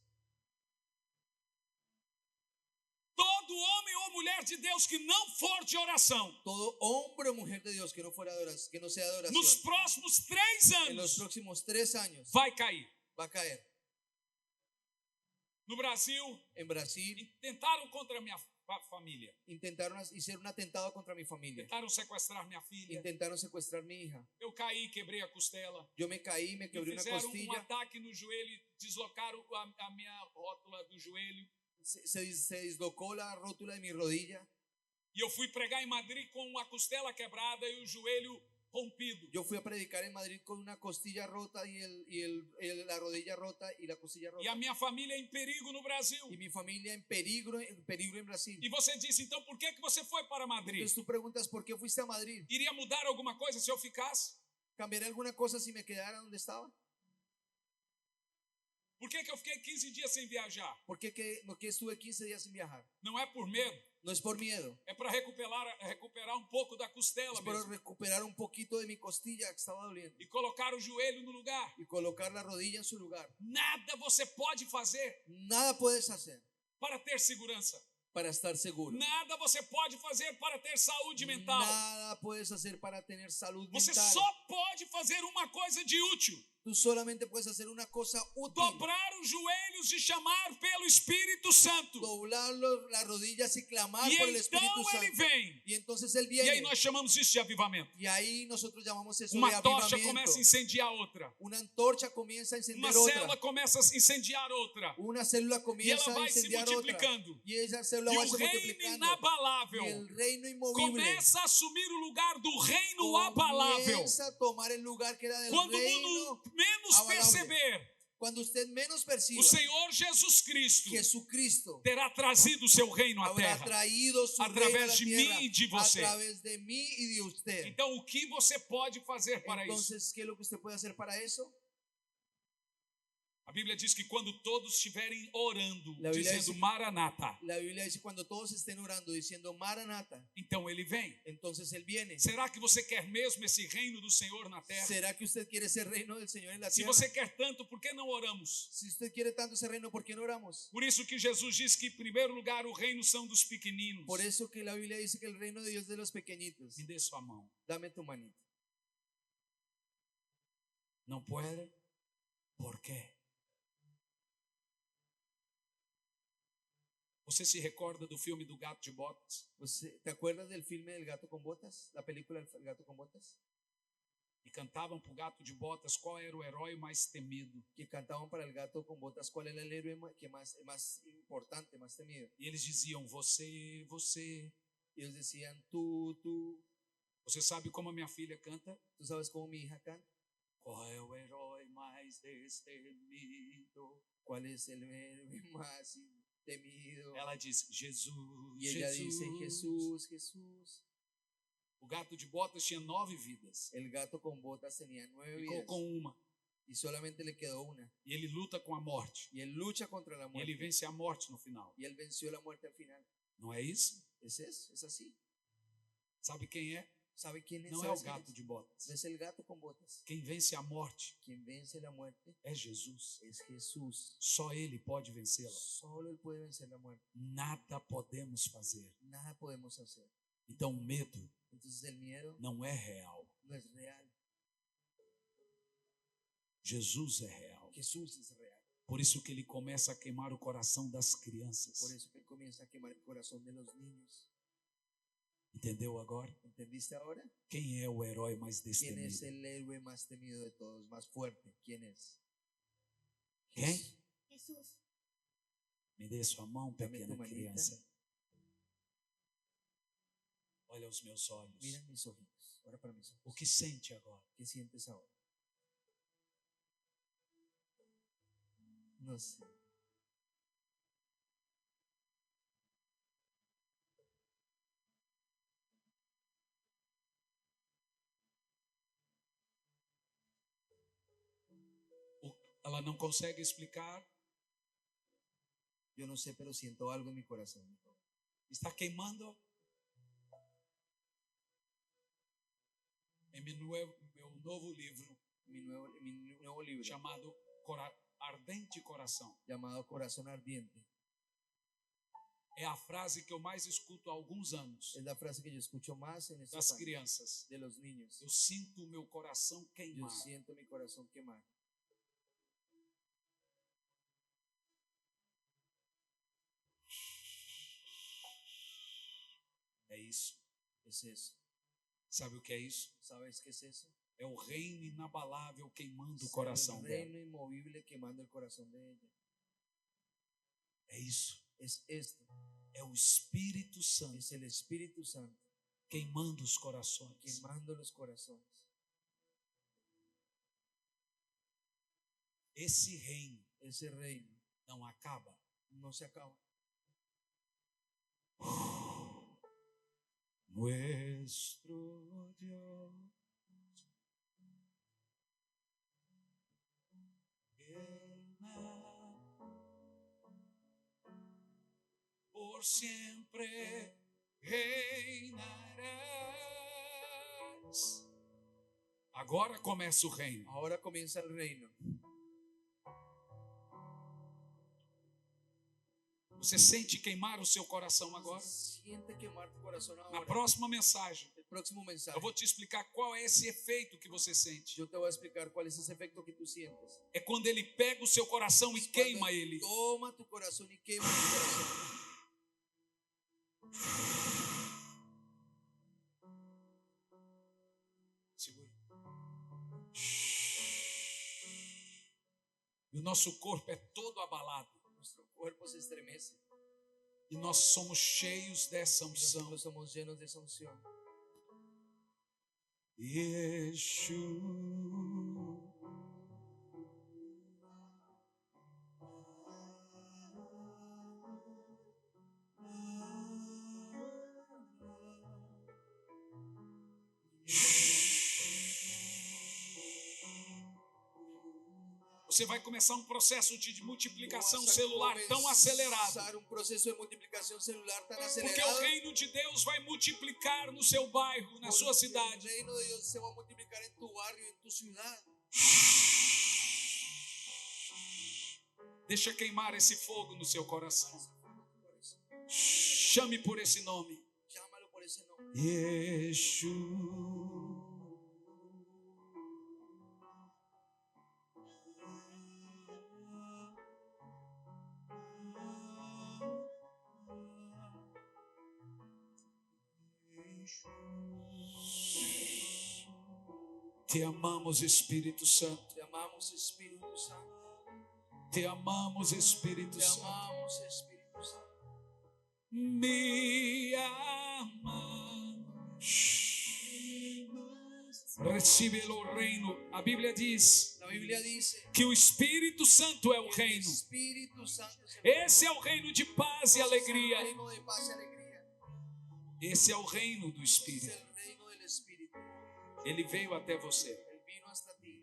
Todo homem ou mulher de Deus que não for de oração, Todo hombre o mujer de Dios que no fuera de oración, que no sea de oración, nos próximos 3 en los anos, próximos 3 años vai cair. va a caer. No Brasil, En Brasil tentaram contra a minha família. hicieron un atentado contra mi familia. Tentaram sequestrar minha filha. Intentaron secuestrar a mi hija. Eu caí, quebrei a costela. Yo me caí, me Me quebré una fizeram um costilla. ataque no joelho e deslocaram a minha rótula do joelho. Se dislocó la rótula de mi rodilla. E eu fui pregar em Madrid com a costela quebrada e o joelho rompido. Yo fui a predicar en Madrid con una costilla rota la rodilla rota y la costilla E rota. a minha família em perigo no Brasil. Y mi familia en peligro en Brasil. E você disse, então por que você foi para Madrid? Entonces tú preguntas, ¿por qué fuiste a Madrid? Iria mudar alguma coisa se eu ficasse? ¿Cambiaría alguna cosa si me quedara donde estaba? Por que eu fiquei 15 dias sem viajar? ¿Por qué estuve 15 días sin viajar? Não é por medo, No es por miedo, é para recuperar um pouco da costela es para mesmo. recuperar un poquito de mi costilla que estaba doliendo E colocar o joelho no lugar. y colocar la rodilla en su lugar. Nada você pode fazer Nada puedes hacer para ter segurança. para estar seguro. Nada você pode fazer para ter saúde mental. Nada puedes hacer para tener salud Você mental. só pode fazer uma coisa de útil: Tú solamente puedes hacer una cosa útil. dobrar os joelhos e chamar pelo Espírito Santo. Doblar las rodillas y clamar E por el Espíritu então ele Santo. vem. Y entonces Él E aí viene. nós chamamos isso de avivamento. Y ahí nosotros llamamos eso de Uma tocha avivamiento. começa a incendiar outra. Una antorcha comienza a Uma encender célula otra. começa a incendiar outra. Una célula E ela comienza a vai se incendiar otra. multiplicando. Y esa célula E va o se reino multiplicando. inabalável Y el reino inmovible começa a assumir o lugar do reino abalável. comienza a tomar el lugar que era del Quando o reino. mundo menos abalável. perceber, Cuando usted menos o perciba, Senhor Jesus Cristo Jesucristo terá trazido o seu reino à habrá terra. traído su através reino a la de tierra mim e de a você. través de mí y de usted. Então, o que você pode fazer para isso? Entonces, ¿qué es lo que usted puede hacer para eso? A Bíblia diz que quando todos estiverem orando, La Biblia dizendo dice- Maranata, La Biblia dice cuando todos estén orando diciendo Maranata, então ele vem. entonces Él viene. Será que você quer mesmo esse reino do Senhor na terra? ¿Será que usted quiere ese reino del Señor en la Se tierra? você quer tanto, por que não oramos? Si usted quiere tanto ese reino, ¿por qué no oramos? Por isso que Jesus diz que, em primeiro lugar, o reino são dos pequeninos. Por eso que la Biblia dice que el reino de Dios es de los pequeñitos. Me dê sua mão. Dame tu manita. Não pode? Por quê? Você se recorda do filme do Gato de Botas? ¿Te acuerdas del filme del gato con botas? La película del gato con botas. E cantavam para o Gato de Botas qual era o herói mais temido. Que cantaban para el gato con botas cuál era el héroe que más importante, más temido. E eles diziam, você, você. Y ellos decían, tú. Você sabe como a minha filha canta? ¿Tú sabes cómo mi hija canta? Qual é o herói mais destemido? ¿Cuál es el héroe más temido? Ela diz, Jesus, Y ella Jesus. dice, Jesús, Jesús. O Gato de Botas tinha 9 vidas. El gato con botas tenía 9 Ficou vidas com uma. y solamente le quedó una. E ele luta com a morte. Y él lucha contra la E muerte. ele vence a morte no final. Y él venció la muerte al final. Não é isso? Es eso, es así. Sabe quem é? ¿Sabe quién es? Não é ¿Sabes o quién Gato es? de Botas. No es el gato con botas. Quem vence a morte Quien vence la muerte é Jesus. es Jesús. Só ele pode vencê-la. Solo Él puede vencer la muerte. Nada podemos fazer. Nada podemos hacer. Então o medo Entonces el miedo não é real. no es real. Jesus é real. Jesús es real. Por isso que ele começa a queimar o coração das crianças. Por eso que Él comienza a quemar el corazón de los niños. Entendeu agora? ¿Entendiste ahora? Quem é o herói mais ¿Quién es destemido? el héroe más temido de todos, más fuerte? ¿Quién es? Quem? Jesús. Me dê sua mão, Dame pequena tu manita. criança. Olha os meus olhos. Mira mis ojitos. Ahora para mis O ojos. que sente agora? ¿Qué sientes ahora? No sé. Ela não consegue explicar. Yo no sé, pero siento algo en mi corazón. Está queimando. Em meu novo livro Mi nuevo libro chamado Ardente Coração. llamado Corazón Ardiente. É a frase que eu mais escuto há alguns anos Es la frase que yo escucho más en estos das años crianças. de los niños. Eu sinto o meu coração Yo queimar. siento mi corazón quemar. É isso. Es eso. Sabe o que é isso? ¿Sabes qué es eso? É o reino inabalável queimando o Es coração el dela. reino inmovible quemando el corazón de ella. É isso. Es esto. É o Espírito Santo Es el Espíritu Santo queimando os corações. quemando los corazones. Esse reino Ese reino não acaba. no se acaba. Nuestro Dios. Por por siempre reinarás. Agora começa o reino. Ahora comienza el reino. Você sente queimar o seu coração agora? Siente quemar tu corazón Na ahora. próxima mensagem, El próximo mensaje. eu vou te explicar qual é esse efeito que você sente. Yo te voy a explicar cuál es ese efecto que tú sientes. É quando ele pega o seu coração e queima Cuando ele. toma tu corazón y quema tu corazón. Segura. E o nosso corpo é todo abalado. Nuestro cuerpo se estremece. E nós somos cheios dessa Y unção. nosotros somos llenos de esa unción. Yeshua. Você vai começar um processo de multiplicação celular tão acelerado. Un proceso de multiplicación celular tan Porque acelerado. o reino de Deus vai multiplicar no seu bairro, na sua Porque cidade. El reino de Dios se va a multiplicar en tu barrio, en tu ciudad. Deixa queimar esse fogo no seu coração. Chame por esse nome. Llámalo por ese nombre. Yeshua. Te amamos, Espírito Santo. Te amamos, Espíritu Santo. Te amamos, Espírito Te Santo. amamos, Espíritu Santo. Me amamos. Recibe o reino. A Bíblia diz La Biblia dice que o Espírito Santo é o que el reino. Espíritu Santo es el Esse é o reino de paz e Ese es el alegria. reino de paz y alegría. Esse é o reino do Es Espírito. el reino del Espíritu. Ele veio até você. Él vino hasta ti.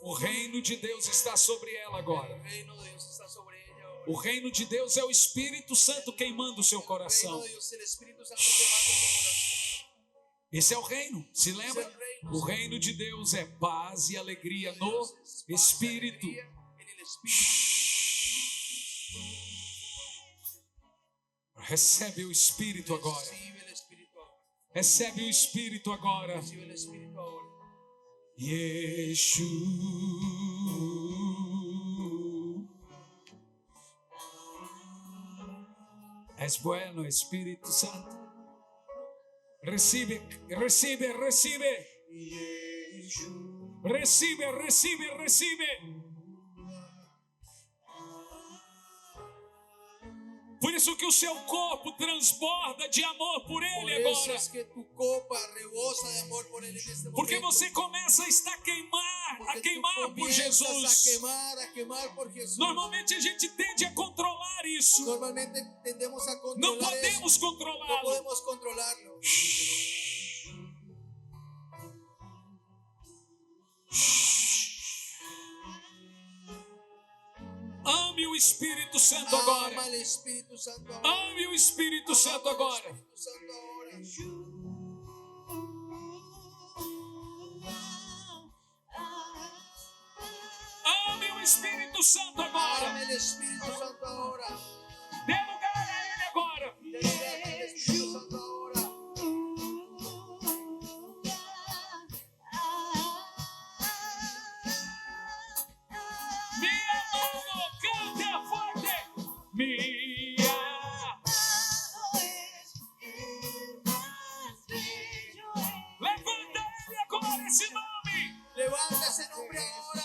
O reino de Deus está sobre ela agora. El reino de Dios está sobre ella ahora. O reino de Deus é o Espírito Santo queimando o seu El coração. reino de Dios es el Espíritu Santo quemando tu corazón. Esse é o reino. Se lembra? Es el reino. O reino de Deus é paz e alegria no Dios es paz y Espírito. alegría en el Espíritu. Recebe o Espírito agora. Recibe el Espíritu ahora. Recebe o Espírito agora. Recibe el Espíritu ahora. Yeshua. És bueno, Espírito Santo. Recibe, recibe, recibe. Recibe, recibe, recibe. Por isso que o seu corpo transborda de amor por Por Ele eso agora. es que tu copa rebosa de amor por Él en este momento. Porque você começa a estar Porque a tú queimar por comienzas Jesus. a quemar por Jesús. Normalmente a gente tende a controlar isso. Normalmente tendemos a Não controlar eso. podemos No controlá-lo. podemos controlarlo. Ame o Espírito Santo agora. Ama al Espíritu Santo ahora. Ame o Espírito Santo Ama al agora. Espíritu Santo ahora. Ame o Espírito Santo agora. Ama el Espíritu Santo ahora. Dê lugar a Ele agora. Dele lugar al Espíritu Santo ahora. Me amando, canta forte. Me levanta Ele agora esse nome. Levanta ese nombre ahora.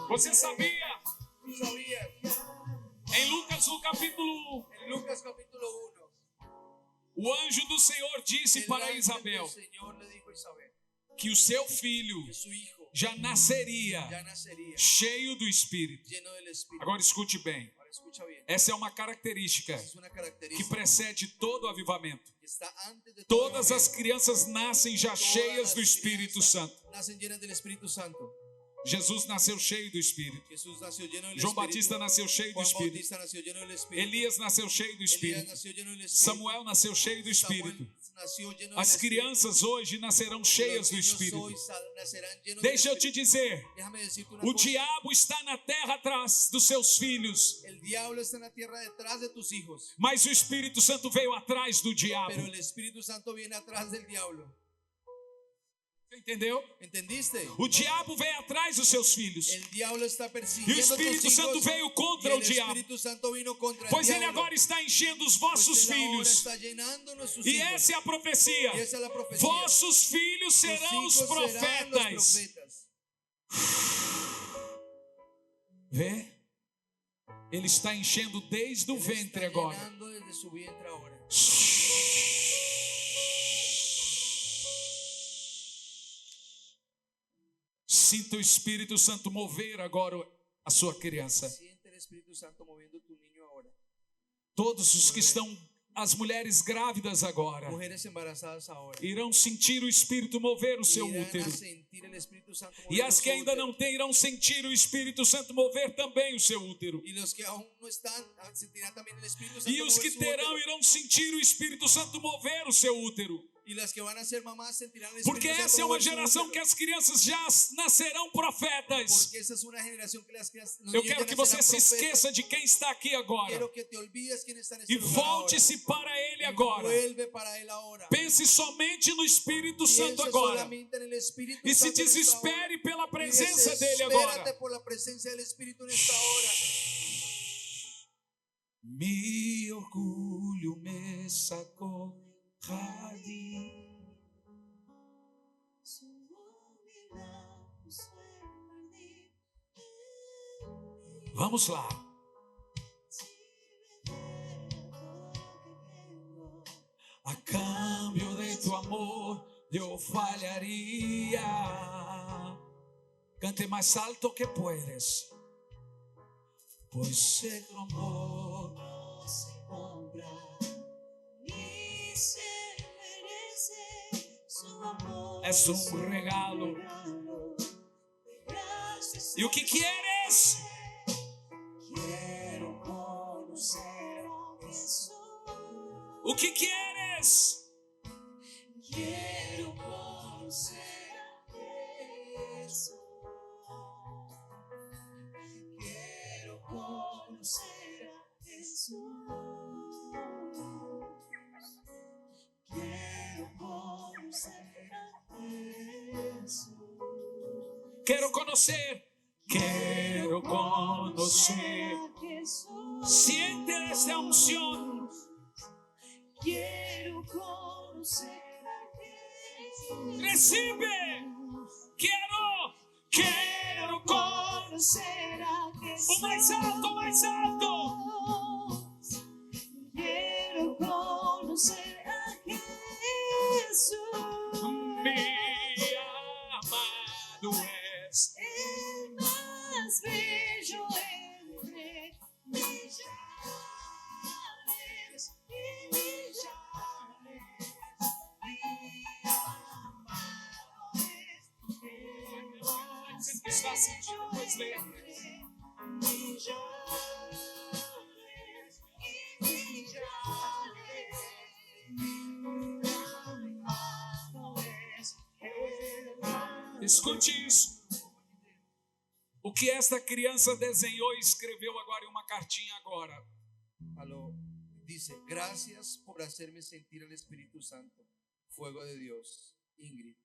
Você sabia? ¿Tú sabías? Em Lucas, no capítulo 1, En Lucas capítulo 1. o anjo do Senhor disse El para ángel Isabel del Señor le dijo a Isabel que o seu filho que su hijo já naceria ya nacería cheio do Espírito. lleno del Espíritu. Agora escute bem. Ahora escucha bien. Essa é uma característica Esa es una que característica precede todo avivamento. que está antes de todo Todas as avivamiento. crianças nascem já Todas cheias las do Espírito crianças Santo. nacen llenas del Espíritu Santo. Jesus nasceu cheio do Espírito. Jesús nació lleno del João Espíritu. Batista nasceu cheio do Juan Espírito. Bautista nació lleno del Espíritu. Elias nasceu cheio do Elías Espírito. nació lleno del Espíritu. Samuel nasceu cheio do Espírito. Samuel nació lleno del As Espíritu. crianças hoje nascerão cheias Los do niños Espírito. hoy nacerán llenos Deixa eu del te Espíritu. dizer, Déjame decirte una o cosa. diabo está na terra atrás dos seus filhos, El diablo está en la tierra detrás de tus hijos, mas o Espírito Santo veio atrás do diabo. pero el Espíritu Santo viene atrás del diablo. Você entendeu? ¿Entendiste? O diabo veio atrás dos seus filhos, El diablo está e o persiguiendo Espírito tus Santo hijos. veio Y contra o el diabo, Espíritu Santo vino contra el pois ele diablo. agora está enchendo os Pues vossos él ahora filhos. está llenando nuestros E hijos. essa é a profecia. Y esa es la profecía. Vossos filhos Tus serão os hijos serán los profetas. profetas. Vê? Ele está enchendo desde o Él ventre está agora. llenando desde su vientre ahora. Sinta o Espírito Santo mover agora a sua criança. Siente el Espíritu Santo moviendo tu niño ahora. Todos os que estão, as mulheres grávidas agora, Mujeres embarazadas ahora. irão sentir o Espírito mover o seu Irán a útero. sentir el Espíritu Santo E moviendo as su que ainda útero. não têm irão sentir o Espírito Santo mover também o seu útero. Y los que aún no están sentirán también el Espíritu Santo E os mover que su terão útero. irão sentir o Espírito Santo mover o seu útero. Y las que van a ser mamás sentirán el Porque Espíritu essa é Santo uma mover su geração que útero. as crianças já nascerão profetas. Porque esa es una generación que los Eu niños quero ya que você nacerán se profetas. esqueça de quem está aqui agora Quiero que te olvides quién está en e este lugar ahora. volte-se para Ele Y agora. vuelve para él ahora. Pense somente no Espírito Santo Piensa agora solamente en el Espíritu e se Santo en esta desespere hora. pela Y presença dele desespérate agora. por la presencia del Espíritu en esta hora. Mi orgulho me sacou radinho. Vamos lá. A cambio de tu amor yo falharía. Cante más alto que puedes. Pues sé que amor No se compra ni se merece, su amor es un regalo. regalo de gracias. ¿Y o que quieres? Quiero conocer a Jesús. O que quieres? Quiero conocer a Jesús. Quiero conocer a Jesús. Quiero conocer a Jesús. Quero conocer. Quero conocer. a Jesús. Siente esta unción. Quiero conocer a Jesús. Recibe. Quero Conocer a Jesús. O mais alto, mais alto. Quiero conocer a Jesús. Mi amado es. El más bello entre millares y millares. Mi amado es el más Está sentindo, pois lê. entre millares y millares. Mi amado es el más Escute isso. O que esta criança desenhou e escreveu agora em uma cartinha agora. Aló. Dice, gracias por hacerme sentir el Espíritu Santo, fuego de Dios. Ingrid.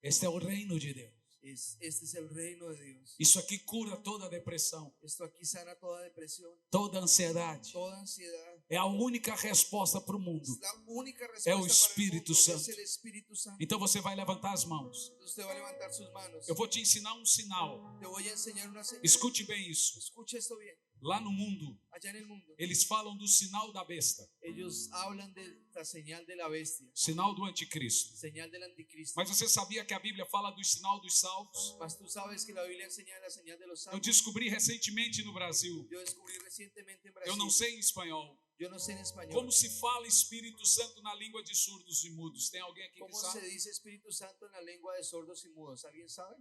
Este é o reino de Deus. Este es el reino de Dios. Isso aqui cura toda depressão, Esto aquí sana toda depresión, toda ansiedade. toda ansiedad. É a única resposta para o mundo. Es la única respuesta Es el para Espíritu el mundo, Santo. es el Espíritu Santo. Então você vai levantar as mãos. Usted va a levantar sus manos. Eu vou te ensinar um sinal. Te voy a enseñar una señal. Escute bem isso. Escucha esto bien. Lá no mundo, Allá en el mundo, eles falam do sinal da besta. ellos hablan del la señal de la bestia, sinal do anticristo. señal del anticristo. Mas você sabia que a Bíblia fala do sinal dos salvos? Mas tú sabes que la Biblia enseña la señal de los Eu salvos. descobri recentemente no Brasil. Yo descubrí recientemente en Eu Brasil. não sei em espanhol. Yo no sé en español. Como se fala Espírito Santo na língua de surdos e mudos? Tem alguém aqui que ¿Cómo se sabe? dice Espíritu Santo en la lengua de sordos y mudos? ¿Alguien sabe?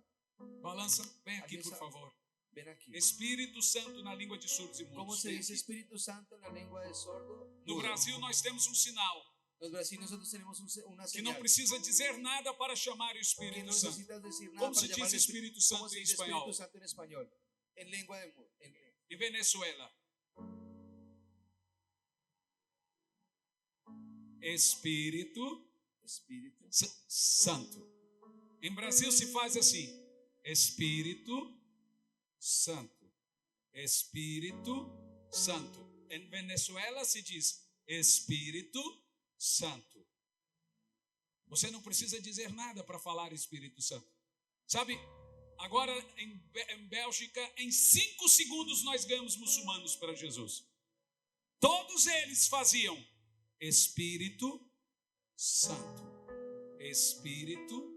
Balança, vem aqui, Alguém por sabe? favor. Ven aquí. Espírito Santo na língua de surdos e ¿Cómo mudos. se Vem dice aqui. Espíritu Santo en la lengua de sordo? No mudo? Brasil nós temos um sinal Los brasileños nosotros tenemos una que não señal precisa dizer nada para chamar o que Espírito no Santo. necesitas decir nada Como para se llamar diz Espírito ¿Cómo Santo se em dice espanhol? Espíritu Santo en español? En lengua de mudo. Em Venezuela. Espírito Espíritu Santo. Em Brasil se faz assim: Espírito Santo. Espírito Santo. Em Venezuela se diz Espírito Santo. Você não precisa dizer nada para falar Espírito Santo. Sabe, agora em Bélgica, em 5 segundos nós ganhamos muçulmanos para Jesus. Todos eles faziam Espírito Santo. Espírito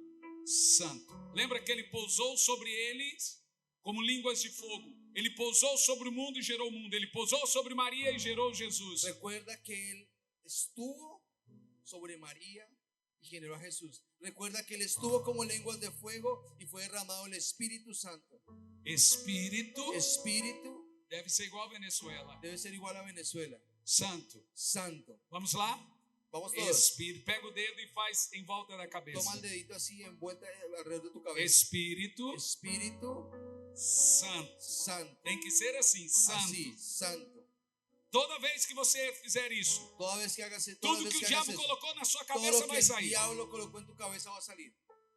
Santo. Lembra que ele pousou sobre eles como línguas de fogo. Ele pousou sobre o mundo e gerou o mundo. Ele pousou sobre Maria e gerou Jesus. Recuerda que Él estuvo sobre María y generó a Jesús. Recuerda que Él estuvo como lenguas de fuego y fue derramado el Espíritu Santo. Espírito Espíritu deve ser igual a Venezuela. debe ser igual a Venezuela. Santo. Santo. Vamos lá? Vamos todos. Espírito. Pega o dedo e faz em volta da cabeça. Toma el dedito así en vuelta alrededor de tu cabeza. Espírito Espíritu Santo. Santo. Tem que ser assim, santo. Así, santo. Toda vez que você fizer isso, Toda vez que hagas toda tudo vez que o que hagas diabo eso, colocou na sua todo cabeça lo que vai el sair. diablo colocó en tu cabeza va a salir.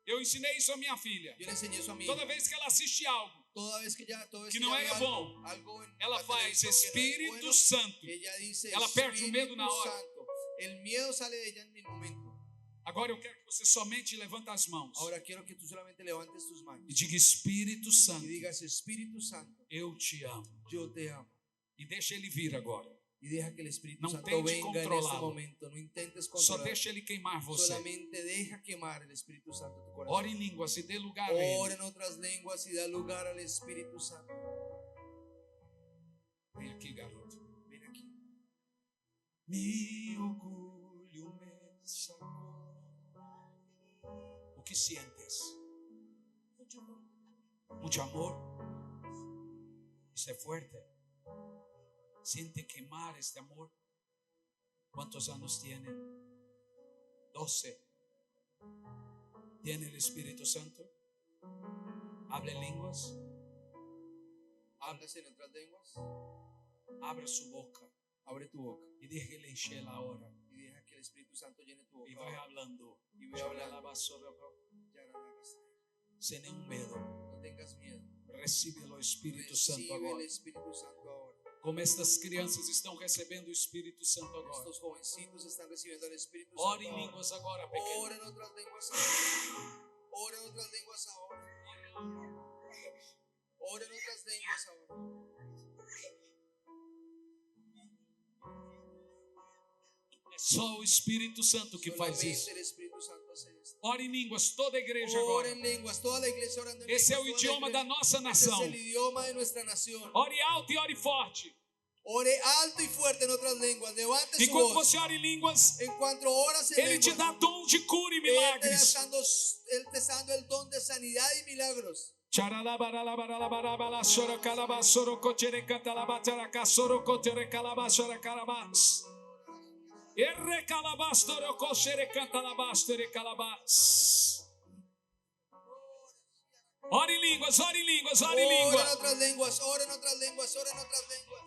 Eu ensinei isso à minha filha. Yo le enseñé eso a mi Toda hija. vez que ela assiste algo, Toda vez que que não ella era ve bom, algo en ela la faz televisión que no es Espírito bueno, Santo. ella dice Ela perde o Espíritu medo na hora. Santo. El miedo sale de ella en el momento. Agora eu quero que você somente levante as mãos Ahora quiero que tú solamente levantes tus manos e diga: Espírito y Santo, digas Espíritu Santo, eu te amo. yo te amo. E deixa ele vir agora. Y deja que el Espíritu No Santo intente venga en este controlarlo. momento. No intentes Só controlar. deixa ele queimar você. Solamente deja quemar el Espíritu Santo en tu corazón. Ore em línguas e dê lugar a Ora ele. en otras lenguas y da lugar al Espíritu Santo. Vem aqui, garoto. Ven aquí. Mi orgulho me sacou. O que sientes? Mucho amor. Isso é fuerte. Siente quemar este amor. ¿Cuántos años tiene? 12. ¿Tiene el Espíritu Santo? ¿Habla en lenguas? Hablas en otras lenguas. Abra su boca Abre tu boca y déjele encherla ahora. y deja que el Espíritu Santo llene tu boca. Y vaya hablando. Y ve hablando. La basura, Ya no hagas. sin ningún miedo. No tengas miedo. Recibe o Espírito Santo Recibe el agora. Espíritu Santo ahora. Como estas crianças estão recebendo o Espírito Santo agora. Estos jovencitos están recibiendo el Espíritu Ore Santo em ahora. línguas agora, pequeno. Ora en otras lenguas ahora. Ora en otras lenguas ahora. Ora en otras lenguas ahora. É só o Espírito Santo que faz Solamente isso. el Espíritu Santo hace esto. Ore em línguas, toda a igreja Ora agora. en lenguas, toda la iglesia orando en Esse é o lenguas, toda la idioma da iglesia. nossa Ese nação. es el idioma de nuestra nación. Ore alto e ore forte. Ore alto y fuerte en otras lenguas. Levante su Enquanto voz. você ora em línguas, En cuanto oras en Ele te lenguas, dá dom de cura e Él te milagres. está dando el don de sanidad y milagros. Charalabarabarabara, sorocalaba, sorocoterecatalaба, taraca, sorocoterecalaba, soracarabas. Errecalabas, torocoxerecantalabas, terecalabas. Ore em línguas, ore em línguas, ore em Ora en línguas. otras lenguas, ora en otras lenguas, ora en otras lenguas.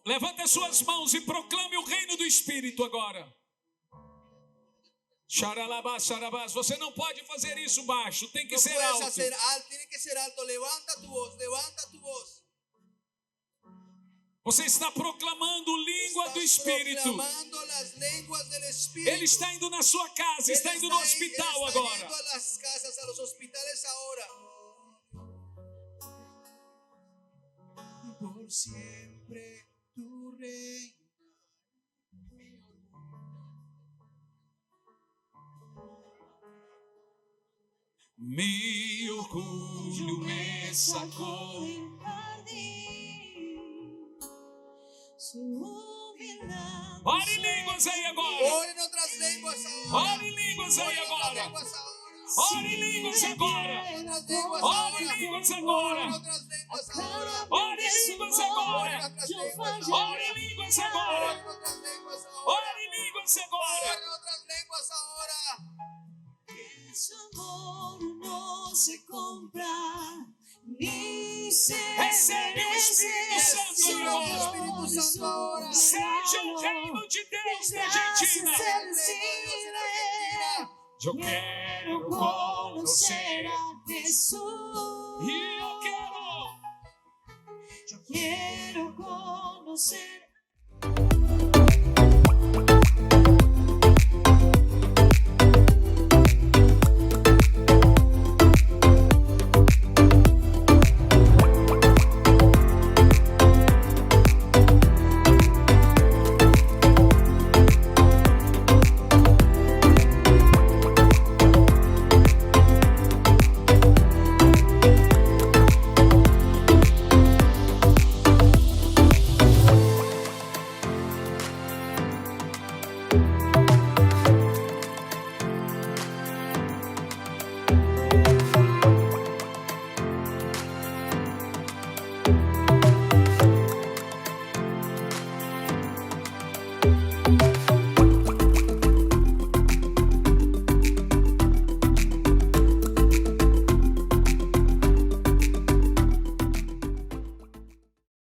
Levante as suas mãos e proclame o reino do Espírito agora. Xaralabás, xarabás. Você não pode fazer isso baixo, tem que No ser puedes alto. hacer alto, tiene que ser alto. Levanta tu voz, levanta tu voz. Você está proclamando língua do Estás Espírito. proclamando las lenguas del Espíritu. Ele está indo na sua casa, Él está indo no él hospital está agora. yendo a las casas, a los hospitales ahora. por siempre tu reino. Meu orgulho me sacou. del jardín. Su humildad. Ore em línguas aí agora. Ora en otras lenguas ahora. Ore em línguas aí Ora en otras agora. lenguas ahora. Ore em línguas agora. Ora en otras lenguas Ore ahora. em línguas Ora en agora. otras lenguas ahora. Ore em línguas agora. Ora en otras lenguas Ore ahora. em línguas Ora agora. en otras lenguas ahora. Ore em línguas Ora agora. en otras lenguas ahora. Su amor no se compra ni se Recebe o Espírito Santo Recibe el agora. Espíritu Santo ahora. Seja o reino de Deus na Argentina. El reino de Dios en Argentina. Eu quero conocer conhecer. a Jesús. E eu quero Yo quiero conocer